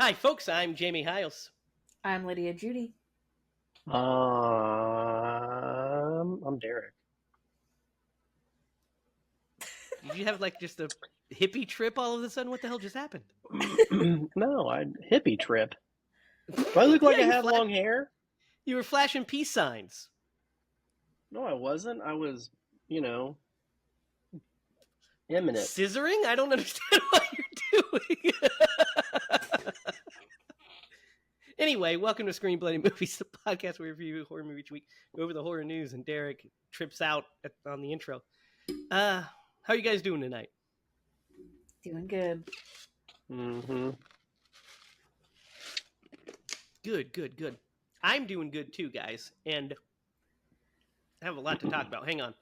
Hi, folks. I'm Jamie Hiles. I'm Lydia Judy. I'm Derek. Did you have like just a hippie trip all of a sudden? What the hell just happened? No, hippie trip. Do I look like I have long hair? You were flashing peace signs. No, I wasn't. I was, imminent. Scissoring? I don't understand what you're doing. Anyway, welcome to Screen Bloody Movies, the podcast where we review horror movie each week, go over the horror news, and Derek trips out on the intro. How are you guys doing tonight? Doing good. Mm-hmm. Good. I'm doing good too, guys, and I have a lot to talk about. Hang on.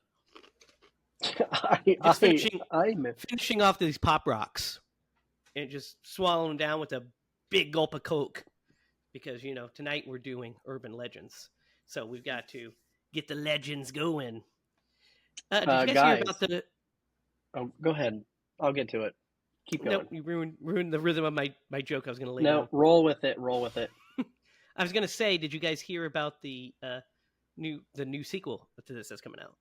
Finishing off these Pop Rocks and just swallowing them down with a big gulp of Coke because, tonight we're doing Urban Legends. So we've got to get the legends going. Did you guys hear about the... Oh, go ahead. I'll get to it. Keep going. Nope, you ruined the rhythm of my joke I was going to lay down. No, roll with it. I was going to say, did you guys hear about the new sequel to this that's coming out?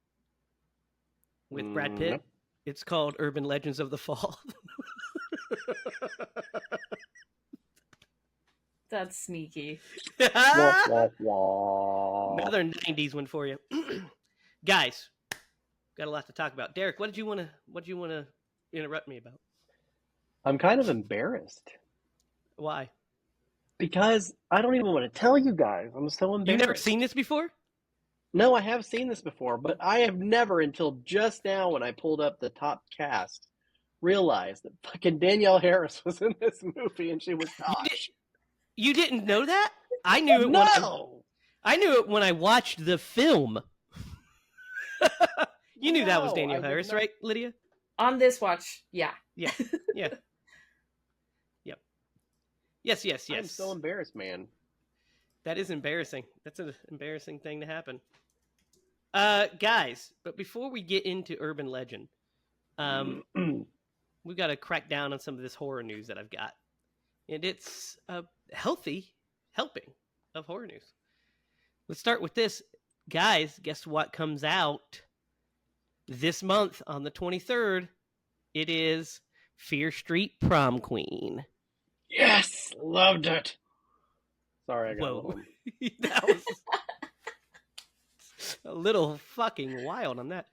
With Brad Pitt? Nope. It's called Urban Legends of the Fall. That's sneaky. Another 90s one for you. Guys, got a lot to talk about. Derek, what did you want to interrupt me about? I'm kind of embarrassed. Why? Because I don't even want to tell you guys. I'm so embarrassed. You've never seen this before? No, I have seen this before, but I have never, until just now when I pulled up the top cast, realized that fucking Danielle Harris was in this movie and she was Tosh. You didn't know that? I knew it. No! I knew it when I watched the film. You knew that was Danielle Harris, right, Lydia? On this watch, yeah. Yeah. Yep. Yes. I'm so embarrassed, man. That is embarrassing. That's an embarrassing thing to happen. Guys, but before we get into Urban Legend, we've got to crack down on some of this horror news that I've got. And it's a healthy helping of horror news. Let's start with this. Guys, guess what comes out this month on the 23rd? It is Fear Street Prom Queen. Yes! Loved it! Sorry, I got Whoa. That was a little fucking wild on that.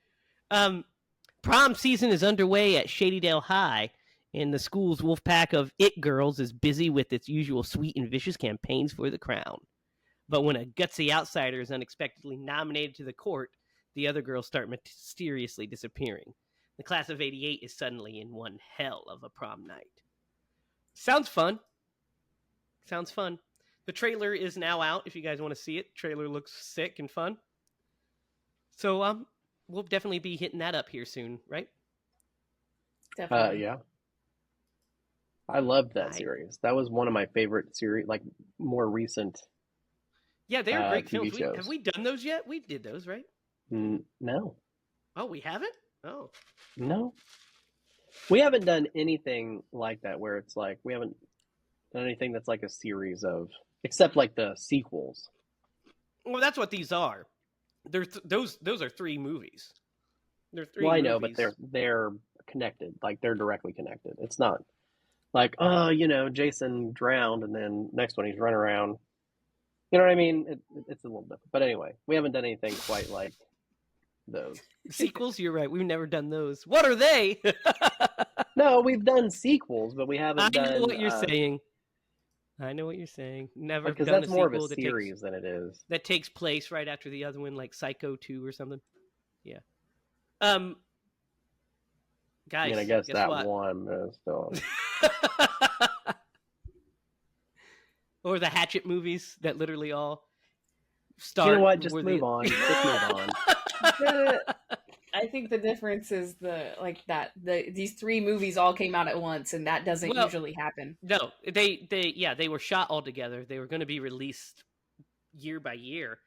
Prom season is underway at Shadydale High, and the school's wolf pack of it girls is busy with its usual sweet and vicious campaigns for the crown. But when a gutsy outsider is unexpectedly nominated to the court, the other girls start mysteriously disappearing. The class of '88 is suddenly in one hell of a prom night. Sounds fun. The trailer is now out if you guys want to see it. Trailer looks sick and fun. So we'll definitely be hitting that up here soon, right? Definitely. Yeah. I loved that series. That was one of my favorite series, like more recent. Yeah, they were great TV films. shows. Have we done those yet? We did those, right? No. Oh, we haven't? Oh. No. We haven't done anything like that where it's like, we haven't done anything that's like a series of, except like the sequels. Well, that's what these are. Those are three movies. They're three Well, I movies. know, but they're connected. Like, they're directly connected. It's not like, Jason drowned and then next one he's running around. You know what I mean? It's a little different. But anyway, we haven't done anything quite like those. Sequels? You're right. We've never done those. What are they? No, we've done sequels, but we haven't done... I know what you're saying. Never because done that's a more of sequel a series than it is. that takes place right after the other one, like Psycho 2 or something. Yeah. Guys, I guess that what? one is still... Or the Hatchet movies that literally all start... You know what? Just move on. Just move on. I think the difference is these three movies all came out at once, and that doesn't usually happen. No, they were shot all together. They were going to be released year by year,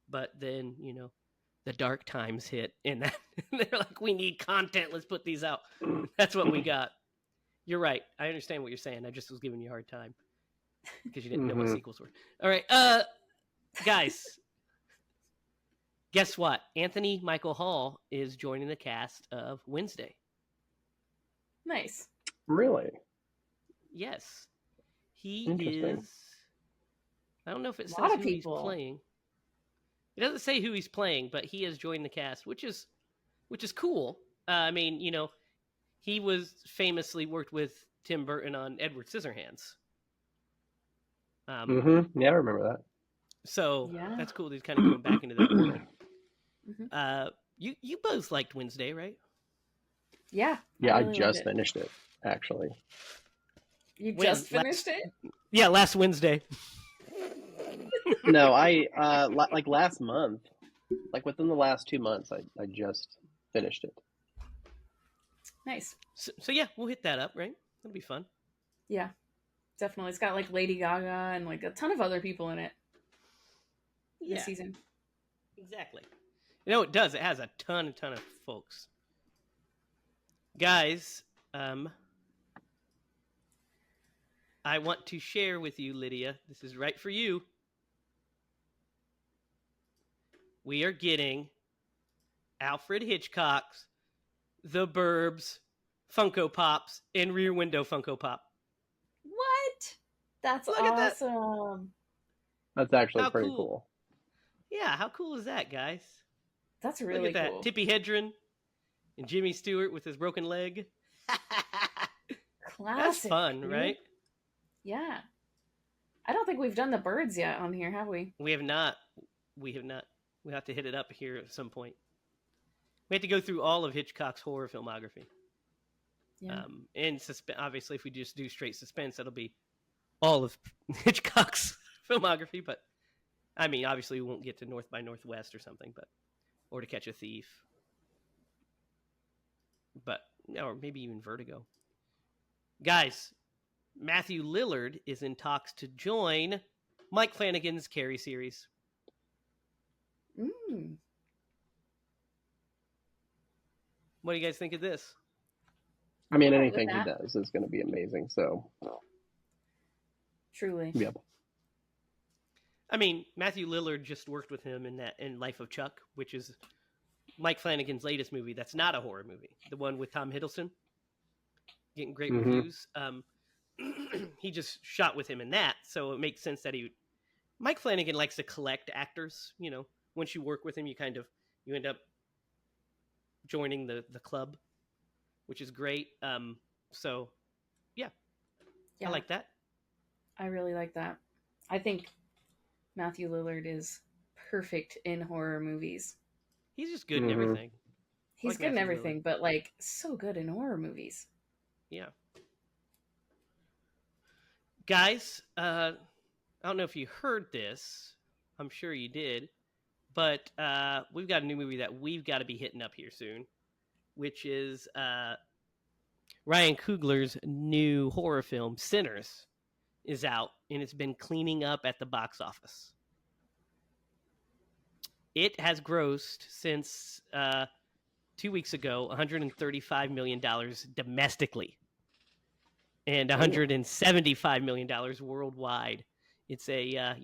but then the dark times hit, and they're like, we need content. Let's put these out. That's what we got. You're right. I understand what you're saying. I just was giving you a hard time. because you didn't know what Mhm. sequels were. All right, guys, guess what? Anthony Michael Hall is joining the cast of Wednesday. Nice. Really? Yes, he Interesting. is. I don't know if it A says lot of who he's people. playing. It doesn't say who he's playing, but he has joined the cast, which is cool. I mean, you know, he was famously worked with Tim Burton on Edward Scissorhands. Yeah, I remember that. So Yeah. that's cool. He's kind of going back into that world. Mhm. You both liked Wednesday, right? Yeah. Yeah, I really loved just it. finished it, actually. You When? just finished it? Yeah, last Wednesday. No, I like last month, like within the last 2 months, I just finished it. Nice. So yeah, we'll hit that up, right? That'll be fun. Yeah. Definitely. It's got like Lady Gaga and like a ton of other people in it this season. Exactly. You know, it does. It has a ton of folks. Guys, I want to share with you, Lydia. This is right for you. We are getting Alfred Hitchcock's The Burbs Funko Pops and Rear Window Funko Pop. What? That's Look at that. awesome. That's actually How pretty cool. cool. Yeah, how cool is that, guys? That's Look really at that. cool. Tippi Hedren and Jimmy Stewart with his broken leg. Classic. That's fun, dude. right? Yeah. I don't think we've done the birds yet on here, have we? We have not. We have to hit it up here at some point. We have to go through all of Hitchcock's horror filmography. Yeah. And obviously, if we just do straight suspense, that'll be all of Hitchcock's filmography. But I mean, obviously, we won't get to North by Northwest or something, or To Catch a Thief, or maybe even Vertigo. Guys, Matthew Lillard is in talks to join Mike Flanagan's Carrie series. What do you guys think of this? I mean, I'll go anything with he that. does is going to be amazing. So, Truly. yep. I mean, Matthew Lillard just worked with him in Life of Chuck, which is Mike Flanagan's latest movie. That's not a horror movie. The one with Tom Hiddleston, getting great reviews. He just shot with him in that, so it makes sense that Mike Flanagan likes to collect actors. You know, once you work with him, you end up joining the club, which is great. So yeah, I like that. I really like that. I think Matthew Lillard is perfect in horror movies. He's just good in everything. He's good in everything, but like so good in horror movies. Yeah. Guys, I don't know if you heard this. I'm sure you did. But we've got a new movie that we've got to be hitting up here soon, which is Ryan Coogler's new horror film, Sinners, is out, and it's been cleaning up at the box office. It has grossed since 2 weeks ago $135 million domestically and $175 million worldwide. It's a,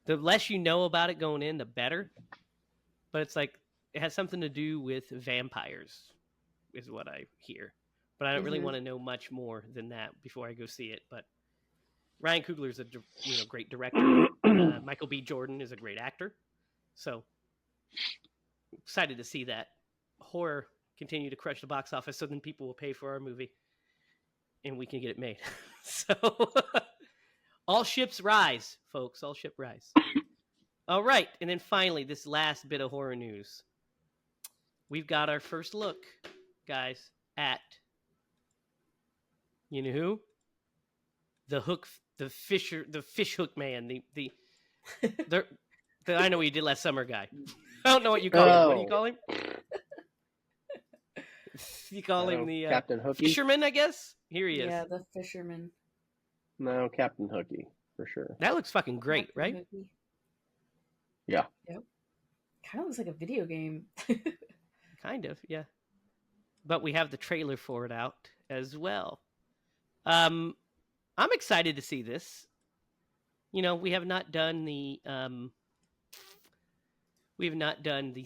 the less you know about it going in, the better. But it's like, it has something to do with vampires, is what I hear. But I don't really want to know much more than that before I go see it. But Ryan Coogler is a great director. Michael B. Jordan is a great actor. So excited to see that horror continue to crush the box office, so then people will pay for our movie and we can get it made. So all ships rise, folks. All ship rise. All right. And then finally, this last bit of horror news. We've got our first look, guys, at, you know who? The fish hook man, I know what you did last summer, guy. I don't know what you call him. What do you call him? You call him the Captain Hooky? fisherman, I guess? Here he is. Yeah, the fisherman. No, Captain Hooky, for sure. That looks fucking great, Captain right? Hooky. Yeah. Yep. Kind of looks like a video game. Kind of, yeah. But we have the trailer for it out as well. I'm excited to see this. We have not done the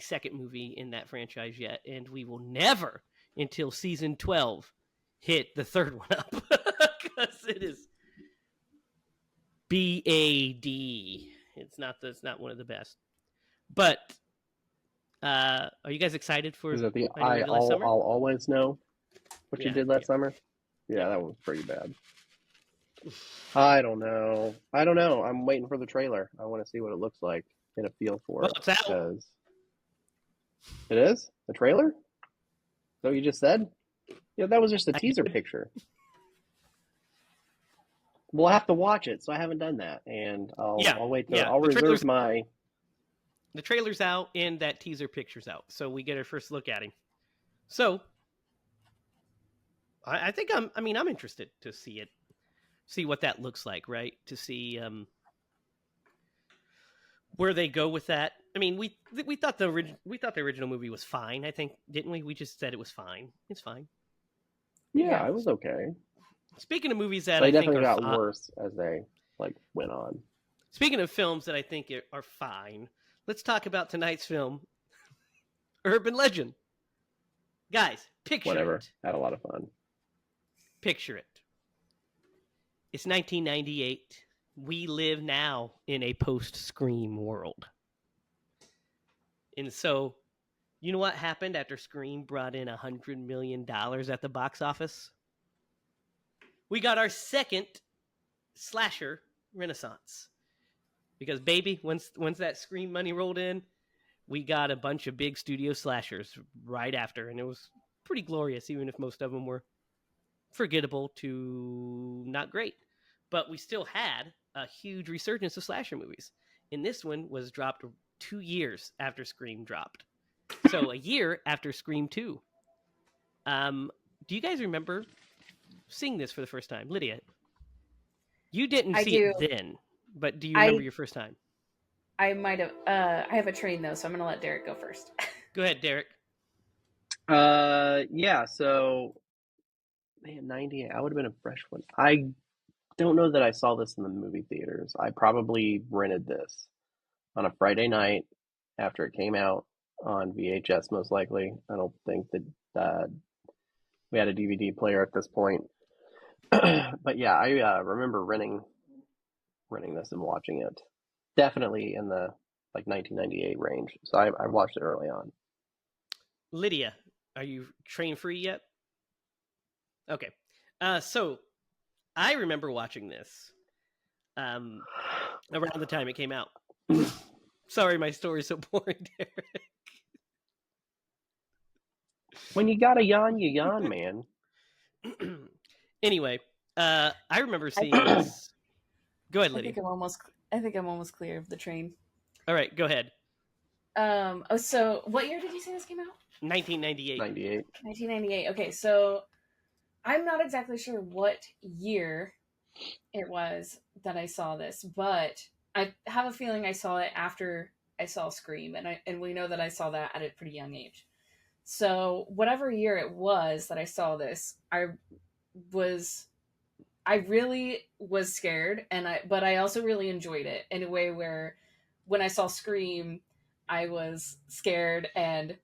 second movie in that franchise yet, and we will never until season 12 hit the third one up because it is BAD. It's not one of the best. But are you guys excited for? Is it the I'll always know what you did last summer? Yeah, that was pretty bad. I don't know. I'm waiting for the trailer. I want to see what it looks like, get a feel for it. It's out. Because it is? The trailer? Is that what you just said? Yeah, that was just a teaser picture. We'll have to watch it, so I haven't done that. And I'll wait till I'll reserve my... The trailer's out and that teaser picture's out. So we get our first look at him. So I think I'm interested to see it. See what that looks like, right? To see where they go with that. I mean, we thought the original movie was fine. I think, didn't we? We just said it was fine. It's fine. Yeah, it was okay. Speaking of movies that I think definitely are got worse as they went on. Speaking of films that I think are fine, let's talk about tonight's film, Urban Legend. Guys, picture it. Had a lot of fun. Picture it. It's 1998. We live now in a post-Scream world. And so, you know what happened after Scream brought in $100 million at the box office? We got our second slasher renaissance. Because, baby, once that Scream money rolled in, we got a bunch of big studio slashers right after. And it was pretty glorious, even if most of them were forgettable to not great. But we still had a huge resurgence of slasher movies. And this one was dropped 2 years after Scream dropped. So a year after Scream 2. Do you guys remember seeing this for the first time? Lydia, you didn't see it then, but do you remember your first time? I might have. I have a train, though, so I'm going to let Derek go first. Go ahead, Derek. Yeah, so... Man, 98. I would have been a fresh one. I don't know that I saw this in the movie theaters. I probably rented this on a Friday night after it came out on VHS, most likely. I don't think that we had a DVD player at this point. But yeah, I remember renting this and watching it. Definitely in the 1998 range. So I watched it early on. Lydia, are you train free yet? Okay. So I remember watching this around the time it came out. Sorry, my story's so boring, Derek. When you got a yawn, you yawn, man. Anyway, I remember seeing this. Go ahead, Lydia. I think I'm almost clear of the train. All right, go ahead. So what year did you say this came out? 1998. 1998. Okay, so I'm not exactly sure what year it was that I saw this, but I have a feeling I saw it after I saw Scream, and we know that I saw that at a pretty young age. So whatever year it was that I saw this, I really was scared, but I also really enjoyed it in a way where when I saw Scream, I was scared and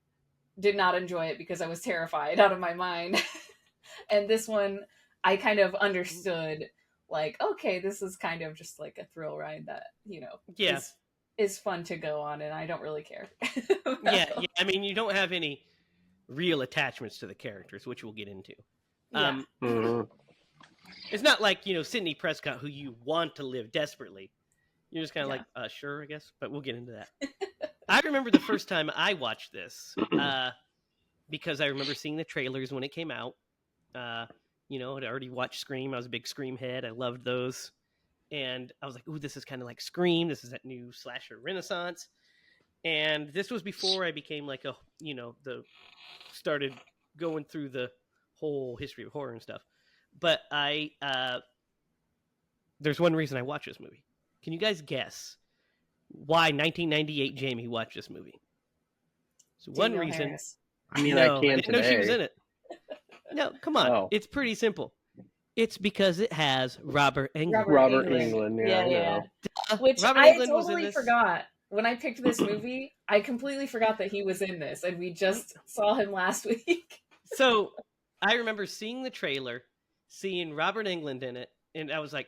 did not enjoy it because I was terrified out of my mind. And this one, I kind of understood, okay, this is kind of just like a thrill ride that, is fun to go on, and I don't really care. Yeah. I mean, you don't have any real attachments to the characters, which we'll get into. Yeah. It's not like, Sidney Prescott, who you want to live desperately. You're just kind of sure, I guess, but we'll get into that. I remember the first time I watched this because I remember seeing the trailers when it came out. I'd already watched Scream. I was a big Scream head. I loved those. And I was like, ooh, this is kind of like Scream. This is that new slasher renaissance. And this was before I became started going through the whole history of horror and stuff. But there's one reason I watched this movie. Can you guys guess why 1998 Jamie watched this movie? So one reason. Harris. I mean, no, I can I didn't know she was today. in it. No, come on. Oh. It's pretty simple. It's because it has Robert Englund. Robert Englund, yeah, I know. Which Robert I Englund was in totally this. forgot. When I picked this movie, I completely forgot that he was in this, and we just saw him last week. So I remember seeing the trailer, seeing Robert Englund in it, and I was like,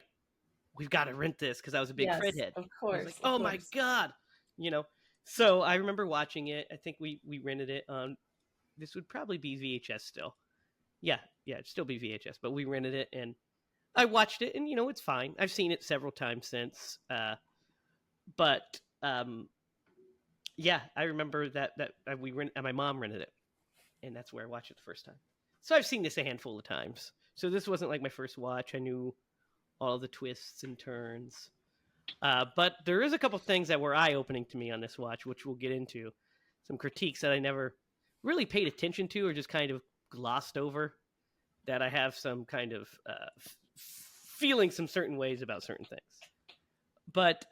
"We've got to rent this," because I was a big Yes, Fred head. of I was course. like, of "Oh my course. god," you know. So I remember watching it. I think we rented it on. This would probably be VHS still. Yeah, it'd still be VHS, but we rented it and I watched it, and it's fine. I've seen it several times since. But yeah, I remember that we my mom rented it, and that's where I watched it the first time. So I've seen this a handful of times. So this wasn't like my first watch. I knew all the twists and turns. But there is a couple things that were eye opening to me on this watch, which we'll get into. Some critiques that I never really paid attention to, or just kind of glossed over. That I have some kind of feeling some certain ways about certain things. But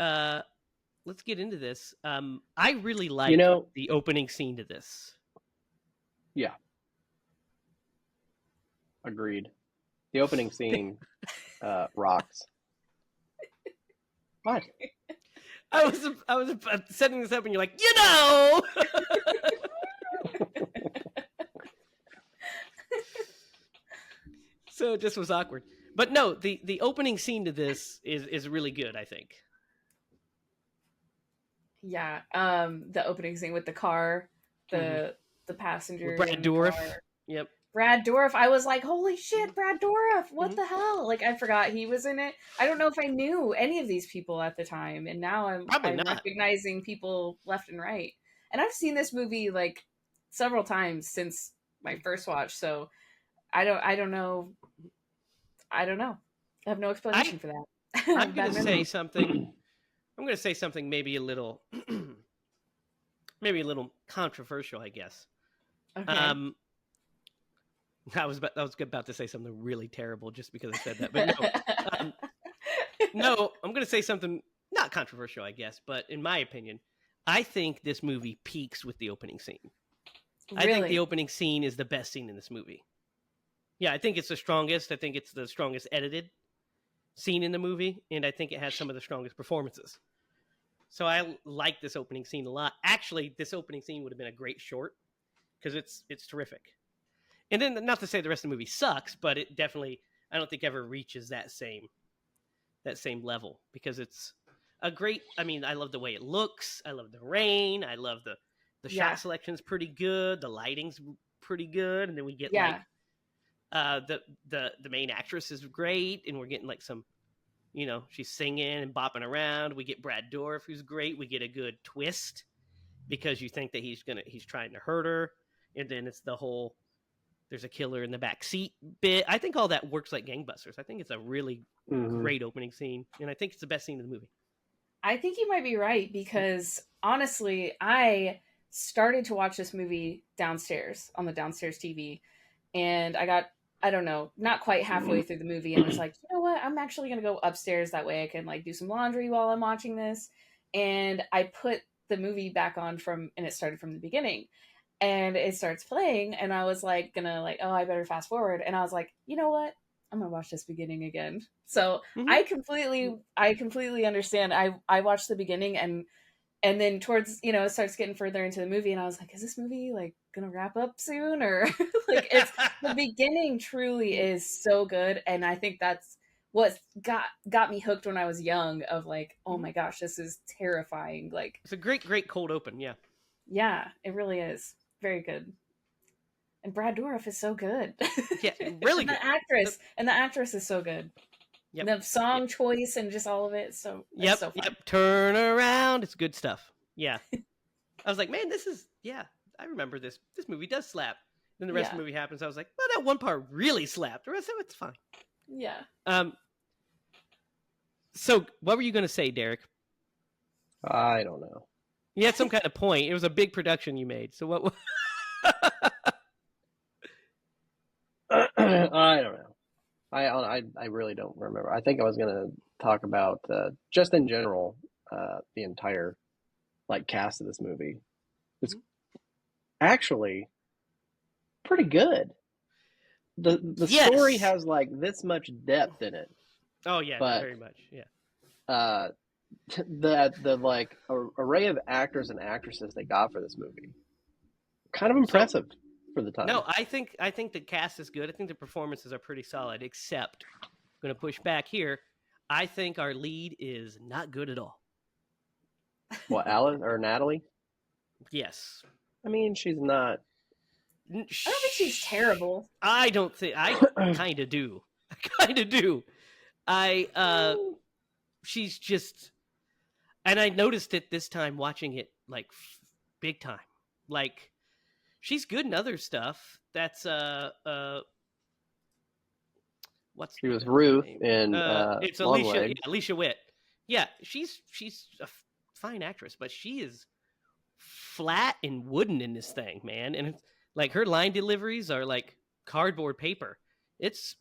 let's get into this. I really like the opening scene to this. Yeah. Agreed. The opening scene rocks. What? I was setting this up, and you're like, So it just was awkward. But no, the opening scene to this is really good, I think. Yeah, the opening scene with the car, the passenger, Brad Dourif. Yep. Brad Dourif. I was like, holy shit, Brad Dourif! What the hell? Like, I forgot he was in it. I don't know if I knew any of these people at the time, and now I'm recognizing people left and right. And I've seen this movie like several times since my first watch, so I don't know. I have no explanation for that. I'm going to say something. I'm going to say something maybe a little controversial, I guess. Okay. I was about to say something really terrible just because I said that, but no. No, I'm going to say something not controversial, I guess, but in my opinion, I think this movie peaks with the opening scene. Really? I think the opening scene is the best scene in this movie. Yeah, I think it's the strongest. I think it's the strongest edited scene in the movie, and I think it has some of the strongest performances. So I like this opening scene a lot. Actually, this opening scene would have been a great short because it's terrific. And then, not to say the rest of the movie sucks, but it definitely, I don't think ever reaches that same level because it's a great. I mean, I love the way it looks. I love the rain. I love the shot selection's pretty good. The lighting's pretty good, and then we get like the main actress is great, and we're getting like some, she's singing and bopping around. We get Brad Dourif, who's great. We get a good twist because you think that he's trying to hurt her, and then it's the whole there's a killer in the back seat bit. I think all that works like gangbusters. I think it's a really great opening scene, and I think it's the best scene in the movie. I think you might be right because honestly, I started to watch this movie downstairs on the downstairs TV, and I got, I don't know, not quite halfway through the movie and was like, you know what? I'm actually going to go upstairs. That way I can like do some laundry while I'm watching this. And I put the movie back on and it started from the beginning. And it starts playing, and I was like, I better fast forward. And I was like, you know what? I'm gonna watch this beginning again. So I completely understand. I watched the beginning and then towards, it starts getting further into the movie, and I was like, is this movie like gonna wrap up soon? Or like it's the beginning truly is so good, and I think that's what got me hooked when I was young of like, oh my gosh, this is terrifying. Like it's a great cold open, yeah. Yeah, it really is. Very good. And Brad Dourif is so good. Yeah, really good. The actress is so good. Yep. The song choice and just all of it. So so fun. Turn around. It's good stuff. Yeah. I was like, man, I remember this. This movie does slap. Then the rest of the movie happens. I was like, well, that one part really slapped. The rest of it's fine. Yeah. So what were you going to say, Derek? I don't know. You had some kind of point. It was a big production you made. So what? I don't know. I really don't remember. I think I was going to talk about just in general the entire like cast of this movie. It's actually pretty good. the Yes. story has like this much depth in it, Oh yeah, but very much. Yeah. the like array of actors and actresses they got for this movie, kind of So impressive for the time. no, I think the cast is good. I think the performances are pretty solid. Except, I'm gonna push back here. I think our lead is not good at all. What, Alan or Natalie? Yes. I mean, she's not. I don't think she's terrible. I don't think. I kind of do. I kind of do. She's just, and I noticed it this time watching it like big time. Like she's good in other stuff. That's what's She was the Ruth name? in It's Long Alicia. Yeah, Legs. Alicia Witt. Yeah, she's a fine actress, but she is flat and wooden in this thing, man. And it's, like her line deliveries are like cardboard paper. It's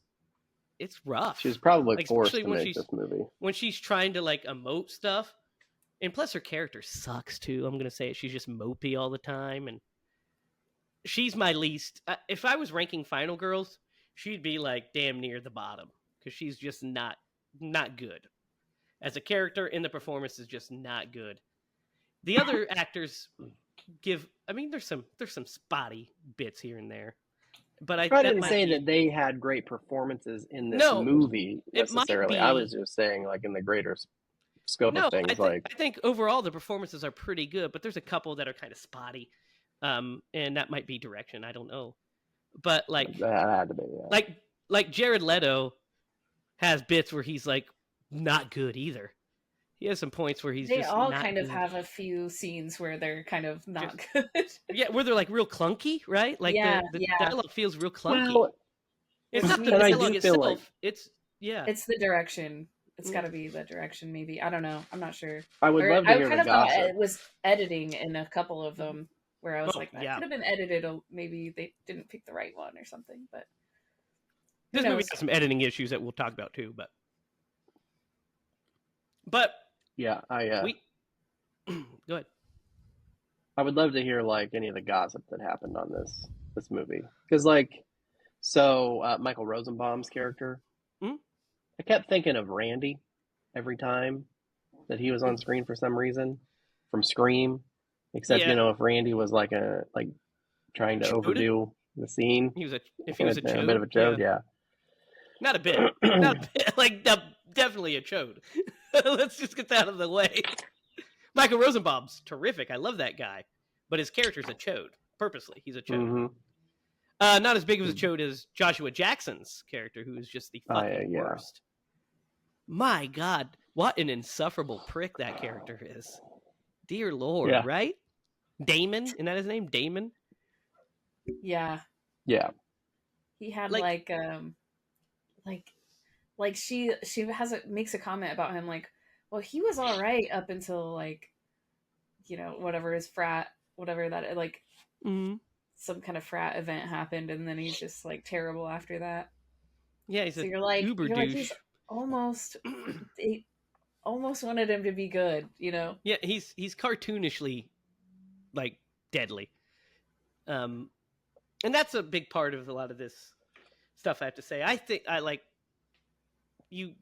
rough. She was probably like, forced especially to make this movie. when she's trying to like emote stuff. And plus her character sucks too. I'm gonna say it. She's just mopey all the time, and she's my least. If I was ranking Final Girls, she'd be like damn near the bottom because she's just not good as a character, and the performance is just not good. The other actors give. I mean, there's some spotty bits here and there, but I didn't say that they had great performances in this movie necessarily. I was just saying, like, in the greater scope of things. I think overall the performances are pretty good, but there's a couple that are kind of spotty, and that might be direction. I don't know, but like that had to be, yeah. like Jared Leto has bits where he's like not good either. He has some points where they all kind of have a few scenes where they're kind of not good. Yeah, where they're like real clunky, right? Like the dialogue feels real clunky. Well, it's not the dialogue itself. Like, it's the direction. It's got to be the direction, maybe. I don't know. I'm not sure. I would love to hear the gossip. Thought it was editing in a couple of them where I was like, that could have been edited. Maybe they didn't pick the right one or something. But this movie has some editing issues that we'll talk about too. But yeah, go ahead. I would love to hear like any of the gossip that happened on this movie, because like, so Michael Rosenbaum's character, I kept thinking of Randy every time that he was on screen for some reason from Scream, except if Randy was like trying to overdo the scene. If he was a chode, bit of a chode, yeah. Not a bit, like definitely a chode. Let's just get that out of the way. Michael Rosenbaum's terrific. I love that guy, but his character's a chode. Purposely, he's a chode. Not as big of a chode as Joshua Jackson's character, who is just the fucking worst. My God, what an insufferable prick that character is. Dear Lord, right? Damon, isn't that his name? Damon? Yeah. Yeah. He had she makes a comment about him like, well, he was all right up until like, whatever his frat, whatever that like, some kind of frat event happened, and then he's just like terrible after that. Yeah, he's you're like he's they almost wanted him to be good, Yeah, he's cartoonishly like deadly, and that's a big part of a lot of this stuff. I have to say, I think I like you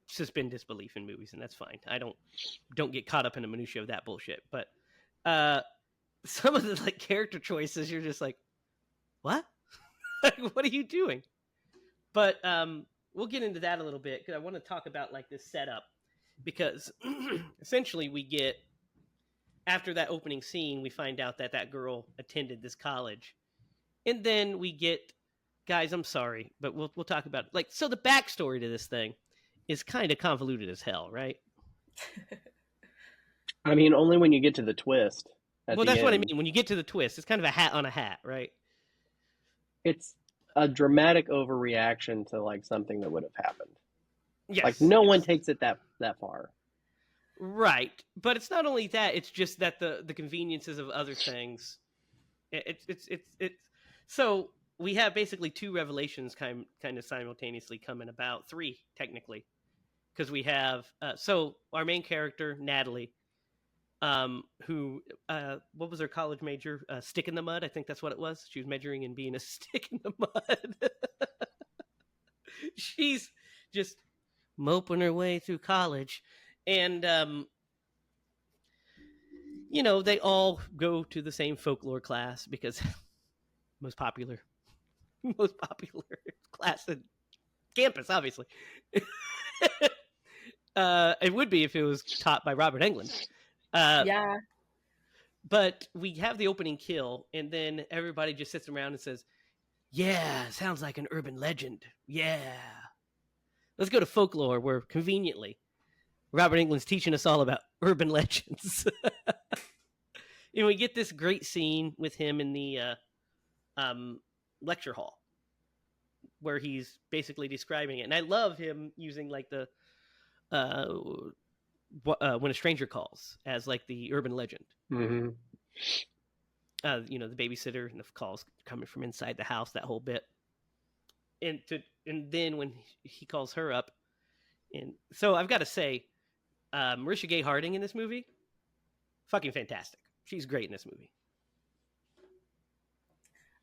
suspend disbelief in movies, and that's fine. I don't get caught up in the minutia of that bullshit, but some of the like character choices, you're just like, what? What are you doing? But we'll get into that a little bit, because I want to talk about like this setup, because essentially we get, after that opening scene, we find out that girl attended this college, and then we get, guys, I'm sorry, but we'll talk about it. Like, so the backstory to this thing is kind of convoluted as hell, right? I mean, only when you get to the twist. Well, that's what I mean. When you get to the twist, it's kind of a hat on a hat, right? It's a dramatic overreaction to like something that would have happened. Yes. Like no one takes it that far. Right. But it's not only that, it's just that the conveniences of other things. It's so we have basically two revelations kind of simultaneously coming about, three technically, because we have so our main character Natalie, who what was her college major? Stick in the mud. I think that's what it was. She was majoring in being a stick in the mud. She's just moping her way through college, and they all go to the same folklore class because most popular class in campus, obviously. It would be if it was taught by Robert Englund. Yeah. But we have the opening kill, and then everybody just sits around and says, "Yeah, sounds like an urban legend. Yeah." Let's go to folklore, where conveniently Robert Englund's teaching us all about urban legends. And we get this great scene with him in the lecture hall, where he's basically describing it. And I love him using like the When a Stranger Calls as like the urban legend. Mm-hmm. The babysitter and the calls coming from inside the house, that whole bit. And then when he calls her up, and so I've got to say, Marisha Gay Harding in this movie, fucking fantastic. She's great in this movie.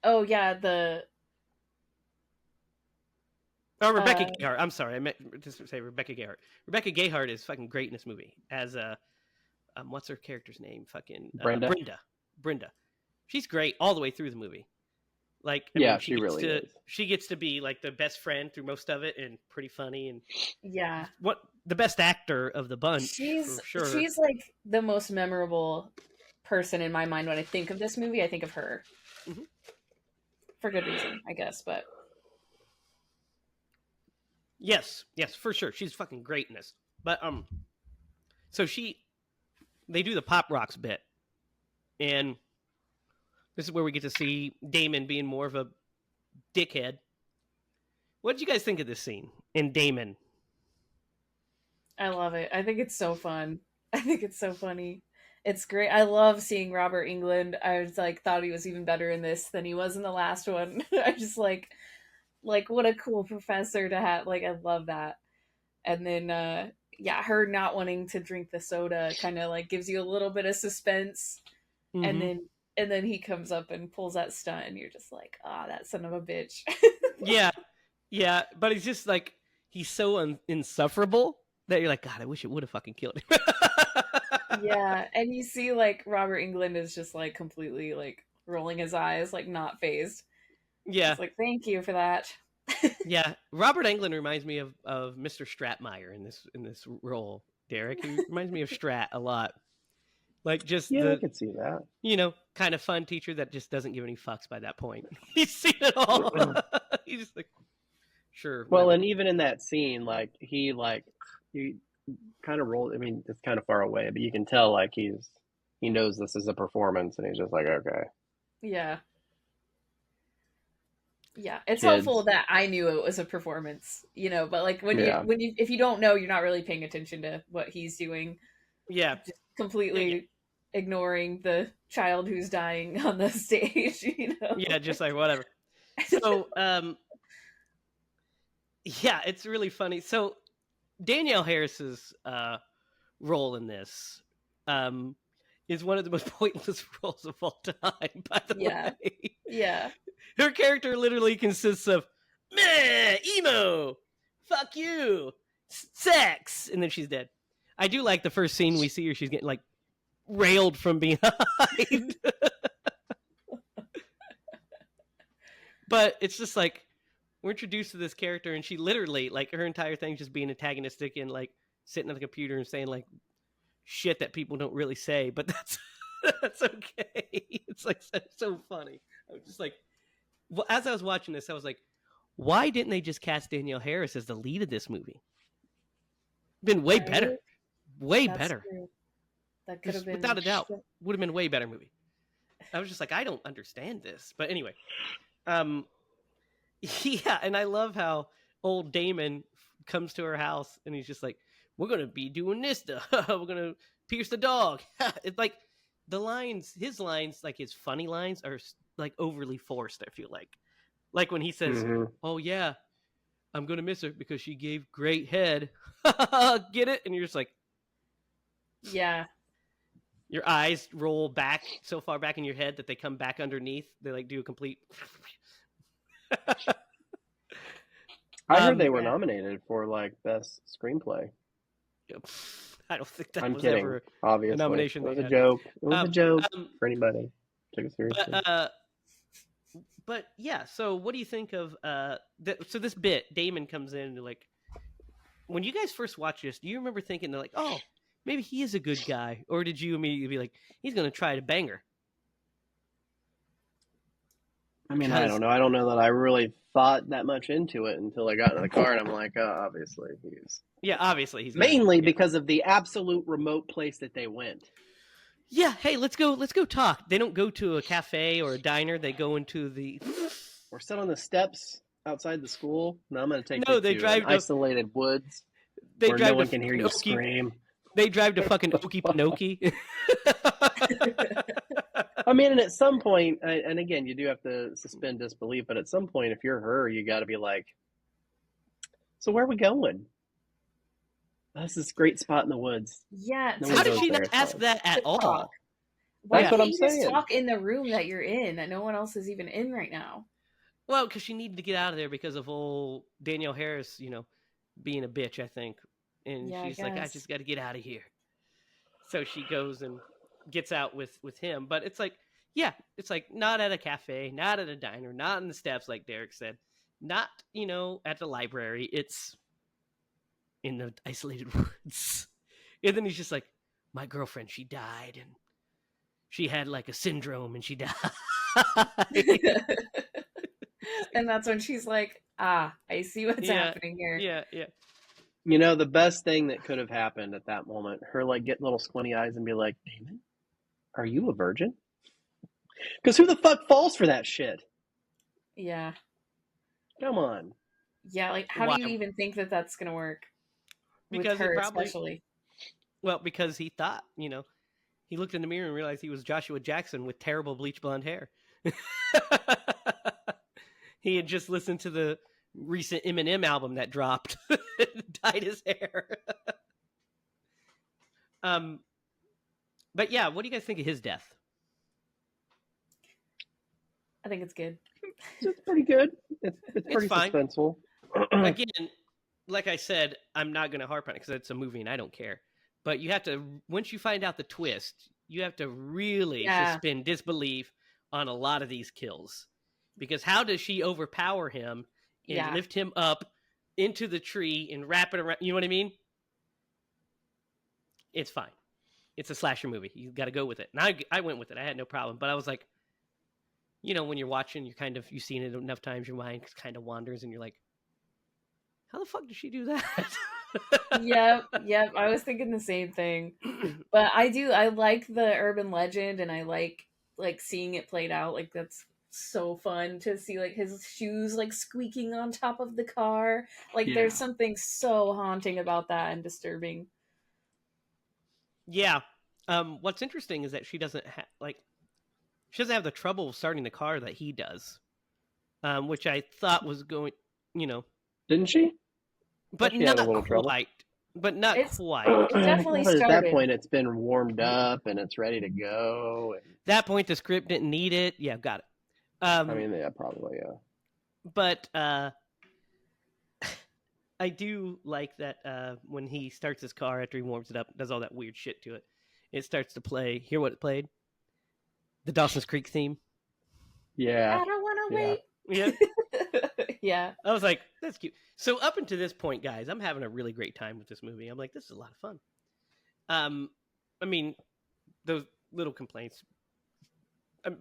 Oh yeah, the Rebecca Gayheart. I'm sorry, I meant to say Rebecca Gayheart. Rebecca Gayheart is fucking great in this movie as what's her character's name? Fucking Brenda. Brenda. She's great all the way through the movie. Like, she really is. She gets to be like the best friend through most of it, and pretty funny, and what the best actor of the bunch. She's for sure. She's like the most memorable person in my mind when I think of this movie. I think of her for good reason, I guess. But yes, for sure, she's fucking great in this. But so they do the Pop Rocks bit, and this is where we get to see Damon being more of a dickhead. What did you guys think of this scene in Damon? I love it. I think it's so fun. I think it's so funny. It's great. I love seeing Robert Englund. I was like, thought he was even better in this than he was in the last one. I just like what a cool professor to have. Like, I love that. And then, her not wanting to drink the soda kind of like gives you a little bit of suspense. Mm-hmm. And then he comes up and pulls that stunt, and you're just like, that son of a bitch. Yeah, but he's just like, he's so insufferable that you're like, God, I wish it would have fucking killed him. Yeah, and you see like Robert Englund is just like completely like rolling his eyes, like not phased. Yeah, it's like, thank you for that. Yeah, Robert Englund reminds me of Mr. Stratmeyer in this role. Derek, he reminds me of Strat a lot. Like, just I could see that. Kind of fun teacher that just doesn't give any fucks by that point. He's seen it all. He's just like, sure. Well, whatever. and even in that scene, like he kind of rolled. I mean, it's kind of far away, but you can tell like he knows this is a performance, and he's just like, okay. Yeah. Yeah, it's helpful that I knew it was a performance, but like if you don't know, you're not really paying attention to what he's doing. Yeah. Just completely ignoring the child who's dying on the stage, Yeah, just like whatever. So, it's really funny. So, Danielle Harris's role in this is one of the most pointless roles of all time, by the way. Yeah. Her character literally consists of meh, emo, fuck you, sex, and then she's dead. I do like the first scene we see her, she's getting like railed from behind. But it's just like, we're introduced to this character, and she literally, like, her entire thing just being antagonistic and like sitting at the computer and saying like shit that people don't really say, but that's okay. It's like so funny. I was just like, well, as I was watching this, I was like, why didn't they just cast Danielle Harris as the lead of this movie? Been way better. Way better. True. That could have been, without a doubt, would have been a way better movie. I was just like, I don't understand this. But anyway, and I love how old Damon comes to her house, and he's just like, we're going to be doing this stuff. We're going to pierce the dog. It's like his lines, like his funny lines are like overly forced, I feel like. Like when he says, oh yeah, I'm going to miss her because she gave great head. Get it? And you're just like, yeah. Your eyes roll back so far back in your head that they come back underneath. They like do a complete. I heard they were Yeah. nominated for like best screenplay. I don't think that I'm was kidding. ever a Obviously, nomination it was they a had. joke. It was a Um, joke um, for anybody who took it but seriously. but yeah. So what do you think of so this bit? Damon comes in and like, when you guys first watched this, do you remember thinking they're like, oh, maybe he is a good guy, or did you immediately be like, he's going to try to bang her? I mean, I don't know. I don't know that I really thought that much into it until I got in the car, and I'm like, oh, obviously he's Yeah, obviously he's mainly yeah. because of the absolute remote place that they went. Yeah, hey, let's go talk. They don't go to a cafe or a diner. They go into the. Or sit on the steps outside the school. No, I'm going to take No, you they to drive an to. isolated woods They where drive no to one can hear you fucking scream. They drive to fucking Okie Pinokie. I mean, and at some point, and again, you do have to suspend disbelief, but at some point, if you're her, you got to be like, so where are we going? This is a great spot in the woods. Yeah. No to How one did goes she there, not it's ask fine. that at all? talk. Why That's can't what I'm you just saying. talk in the room that you're in that no one else is even in right now? Well, because she needed to get out of there because of old Danielle Harris, being a bitch, I think. And Yeah, I she's like, I guess. just got to get out of here. So she goes and gets out with him. But it's like, yeah, it's like not at a cafe, not at a diner, not on the steps, like Derek said, not, at the library. It's in the isolated woods. And then he's just like, my girlfriend, she died. And she had like a syndrome and she died. And that's when she's like, I see what's Yeah, happening here. yeah. You know, the best thing that could have happened at that moment, her like get little squinty eyes and be like, Damon, are you a virgin? Because who the fuck falls for that shit? Yeah. Come on. Yeah, like, how Why? do you even think that that's going to work? Because with her, it probably, especially. well, because he thought, he looked in the mirror and realized he was Joshua Jackson with terrible bleach blonde hair. He had just listened to the recent Eminem album that dropped, dyed his hair. But yeah, what do you guys think of his death? I think it's good. It's pretty good. It's pretty fine. suspenseful. Again, like I said, I'm not going to harp on it because it's a movie and I don't care. But you have to, once you find out the twist, you have to really suspend disbelief on a lot of these kills. Because how does she overpower him and lift him up into the tree and wrap it around? You know what I mean? It's fine. It's a slasher movie. You got to go with it. And I went with it. I had no problem. But I was like, when you're watching, you've seen it enough times, your mind kind of wanders and you're like, how the fuck did she do that? Yep. I was thinking the same thing. But I like the urban legend and I like seeing it played out. Like, that's so fun to see, like, his shoes like squeaking on top of the car. Like, there's something so haunting about that and disturbing. Yeah. What's interesting is that she doesn't she doesn't have the trouble starting the car that he does, which I thought was going, Didn't she? but She had a not little trouble. quite. But not It's- quite. It definitely But at that started. point, it's been warmed up and it's ready to go. And, That point, the script didn't need it. Yeah, got it. I mean, yeah, probably, yeah. But I do like that when he starts his car after he warms it up, does all that weird shit to it. It starts to play. Hear what it played? The Dawson's Creek theme. Yeah. I don't want to wait. Yeah. Yeah. I was like, that's cute. So up until this point, guys, I'm having a really great time with this movie. I'm like, this is a lot of fun. I mean, those little complaints,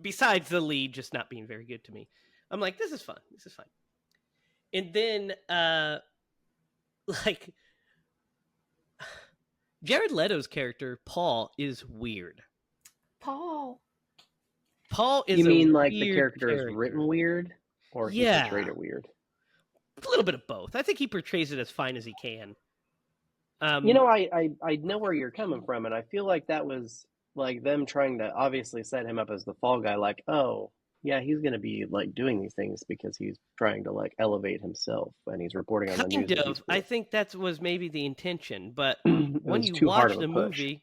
besides the lead just not being very good to me, I'm like, this is fun. This is fine. And then, like, Jared Leto's character, Paul, is weird. Paul is You mean like the weird character is written weird? Or he portrayed it weird? A little bit of both. I think he portrays it as fine as he can. I know where you're coming from, and I feel like that was like them trying to obviously set him up as the fall guy, like, oh, yeah, he's going to be like doing these things because he's trying to like elevate himself and he's reporting on the news. Kind of. I think that was maybe the intention, but It when was you too hard watch of a the push. movie,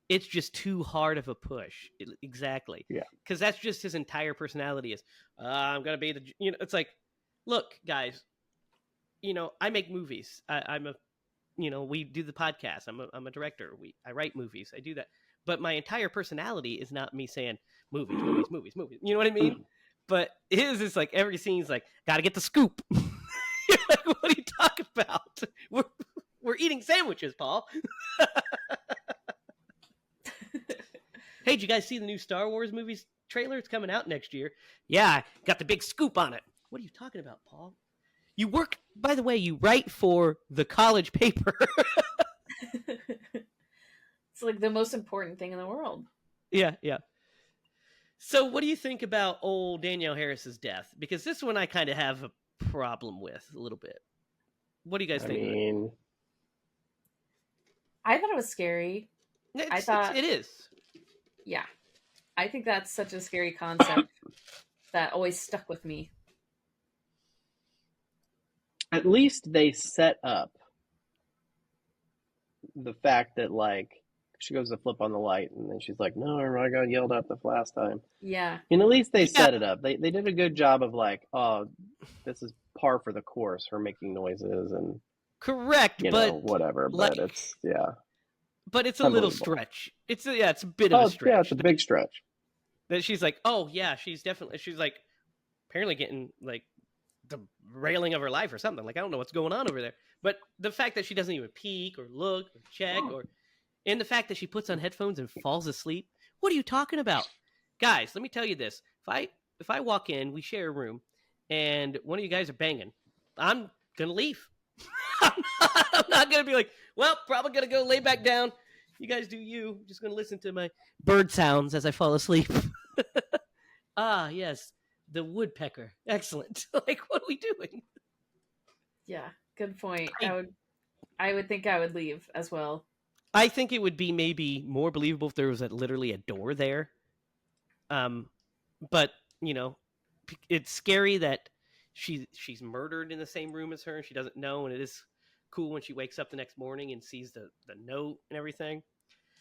it's just too hard of a push. Exactly. Yeah. Because that's just his entire personality is, I'm going to be the, it's like, look, guys, I make movies. I'm a, we do the podcast. I'm a director. I write movies. I do that. But my entire personality is not me saying movies, movies, movies, movies. You know what I mean? But his is like every scene's like, gotta get the scoop. You're like, what are you talking about? We're eating sandwiches, Paul. Hey, did you guys see the new Star Wars movies trailer? It's coming out next year. Yeah, I got the big scoop on it. What are you talking about, Paul? You work, by the way, you write for the college paper. It's like the most important thing in the world. Yeah. So what do you think about old Danielle Harris's death? Because this one I kind of have a problem with a little bit. What do you guys think of it? I thought it was scary. It is. Yeah. I think that's such a scary concept that always stuck with me. At least they set up the fact that, like, she goes to flip on the light and then she's like, no, I got yelled at the last time. Yeah. And at least they set it up. They did a good job of, like, oh, this is par for the course for making noises and correct, but whatever. Like, but it's but it's a little stretch. It's a bit of a stretch. Yeah, it's a big stretch. That she's like, oh yeah, she's like apparently getting like the railing of her life or something. Like, I don't know what's going on over there. But the fact that she doesn't even peek or look or check and the fact that she puts on headphones and falls asleep. What are you talking about? Guys, let me tell you this. If I walk in, we share a room, and one of you guys are banging, I'm gonna leave. I'm not gonna be like, well, probably gonna go lay back down. You guys do you. I'm just gonna listen to my bird sounds as I fall asleep. Ah, yes, the woodpecker. Excellent. Like, what are we doing? Yeah, good point. I would think I would leave as well. I think it would be maybe more believable if there was literally a door there. But it's scary that she's murdered in the same room as her and she doesn't know, and it is cool when she wakes up the next morning and sees the note and everything.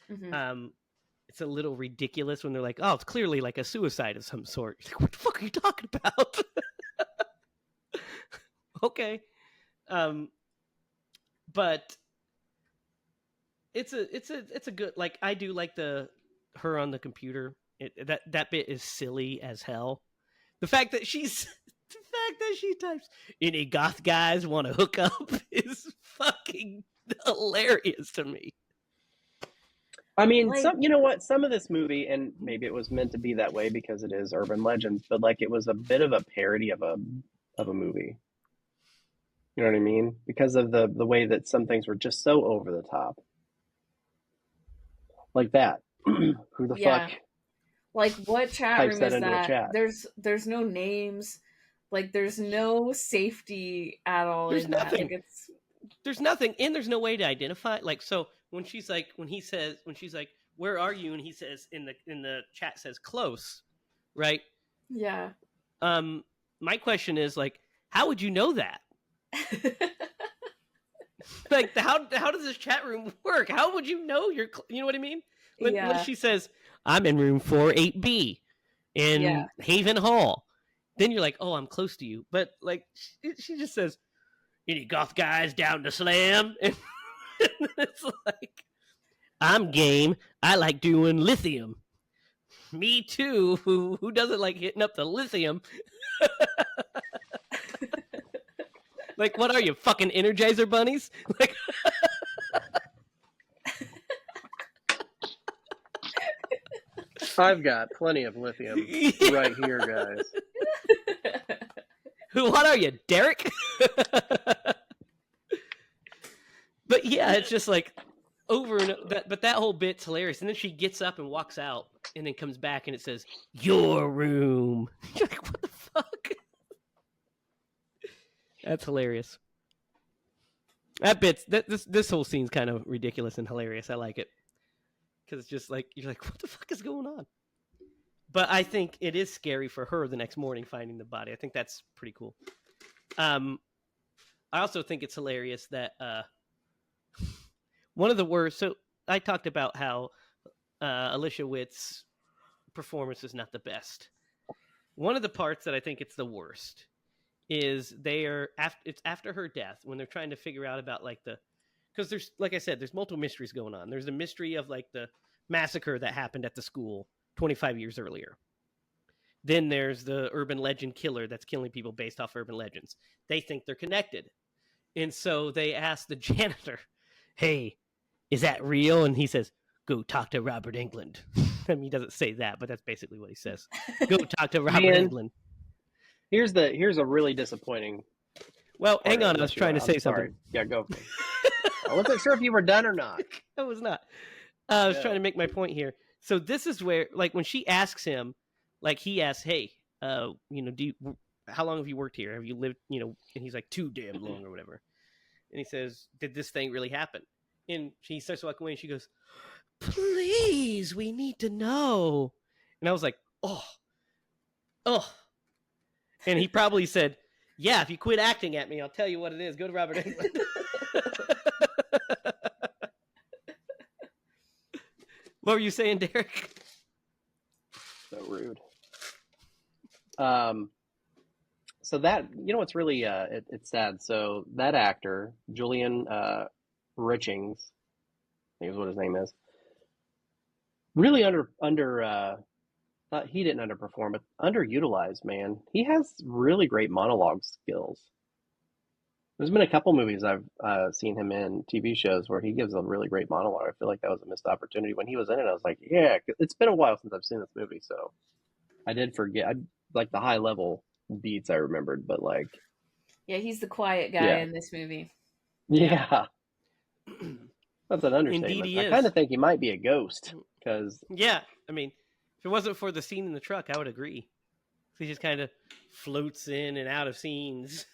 Mm-hmm. It's a little ridiculous when they're like, oh, it's clearly like a suicide of some sort. You're like, what the fuck are you talking about? Okay. But it's a good, like, I do like her on the computer. That bit is silly as hell. The fact that she types, any goth guys want to hook up is fucking hilarious to me. I mean, some of this movie, and maybe it was meant to be that way because it is urban legends, but like it was a bit of a parody of a movie. You know what I mean? Because of the way that some things were just so over the top. Like that. Who the fuck? Like, what chat room is that? Chat? There's no names. Like, there's no safety at all. There's nothing. That. Like, there's nothing, and there's no way to identify. Like, so when she's like, where are you? And he says in the chat says close, right? Yeah. My question is, like, how would you know that? Like, how does this chat room work? How would you know you know what I mean? When she says, I'm in room 4-8B in Haven Hall, then you're like, oh, I'm close to you. But like, she just says, any goth guys down to slam? And it's like, I'm game. I like doing lithium. Me too. Who doesn't like hitting up the lithium? Like, what are you, fucking Energizer bunnies? Like, I've got plenty of lithium right here, guys. What are you, Derek? But yeah, it's just like over and over, but that whole bit's hilarious. And then she gets up and walks out and then comes back and it says, your room. You're like, what the fuck? That's hilarious. This whole scene's kind of ridiculous and hilarious. I like it. Because it's just like, you're like, what the fuck is going on? But I think it is scary for her the next morning finding the body. I think that's pretty cool. I also think it's hilarious that one of the worst. So I talked about how Alicia Witt's performance is not the best. One of the parts that I think it's the worst is it's after her death when they're trying to figure out about like because there's, like I said, there's multiple mysteries going on. There's the mystery of like the massacre that happened at the school 25 years earlier. Then there's the urban legend killer that's killing people based off urban legends. They think they're connected. And so they ask the janitor, hey, is that real? And he says, go talk to Robert Englund. I mean, he doesn't say that, but that's basically what he says. Go talk to Robert Englund. Here's a really disappointing. Well, hang on. I was trying to say something. Yeah, go. I wasn't sure if you were done or not. I was not. I was trying to make my point here. So this is where, like, when she asks him, like, he asks, hey, how long have you worked here? Have you lived, and he's like, too damn long or whatever. And he says, did this thing really happen? And she starts walking away and she goes, please, we need to know. And I was like, oh. And he probably said, yeah, if you quit acting at me, I'll tell you what it is. Go to Robert Englund. What were you saying, Derek? So rude. So that, what's really, it's sad. So that actor, Julian Richings, I think is what his name is, really he didn't underperform, but underutilized, man. He has really great monologue skills. There's been a couple movies I've seen him in, TV shows, where he gives a really great monologue. I feel like that was a missed opportunity. When he was in it, I was like, yeah, it's been a while since I've seen this movie, so I did forget. Like the high level beats I remembered, but like... Yeah, he's the quiet guy in this movie. Yeah. That's an understatement. Indeed he is. I kind of think he might be a ghost, because... Yeah, I mean, if it wasn't for the scene in the truck, I would agree. He just kind of floats in and out of scenes.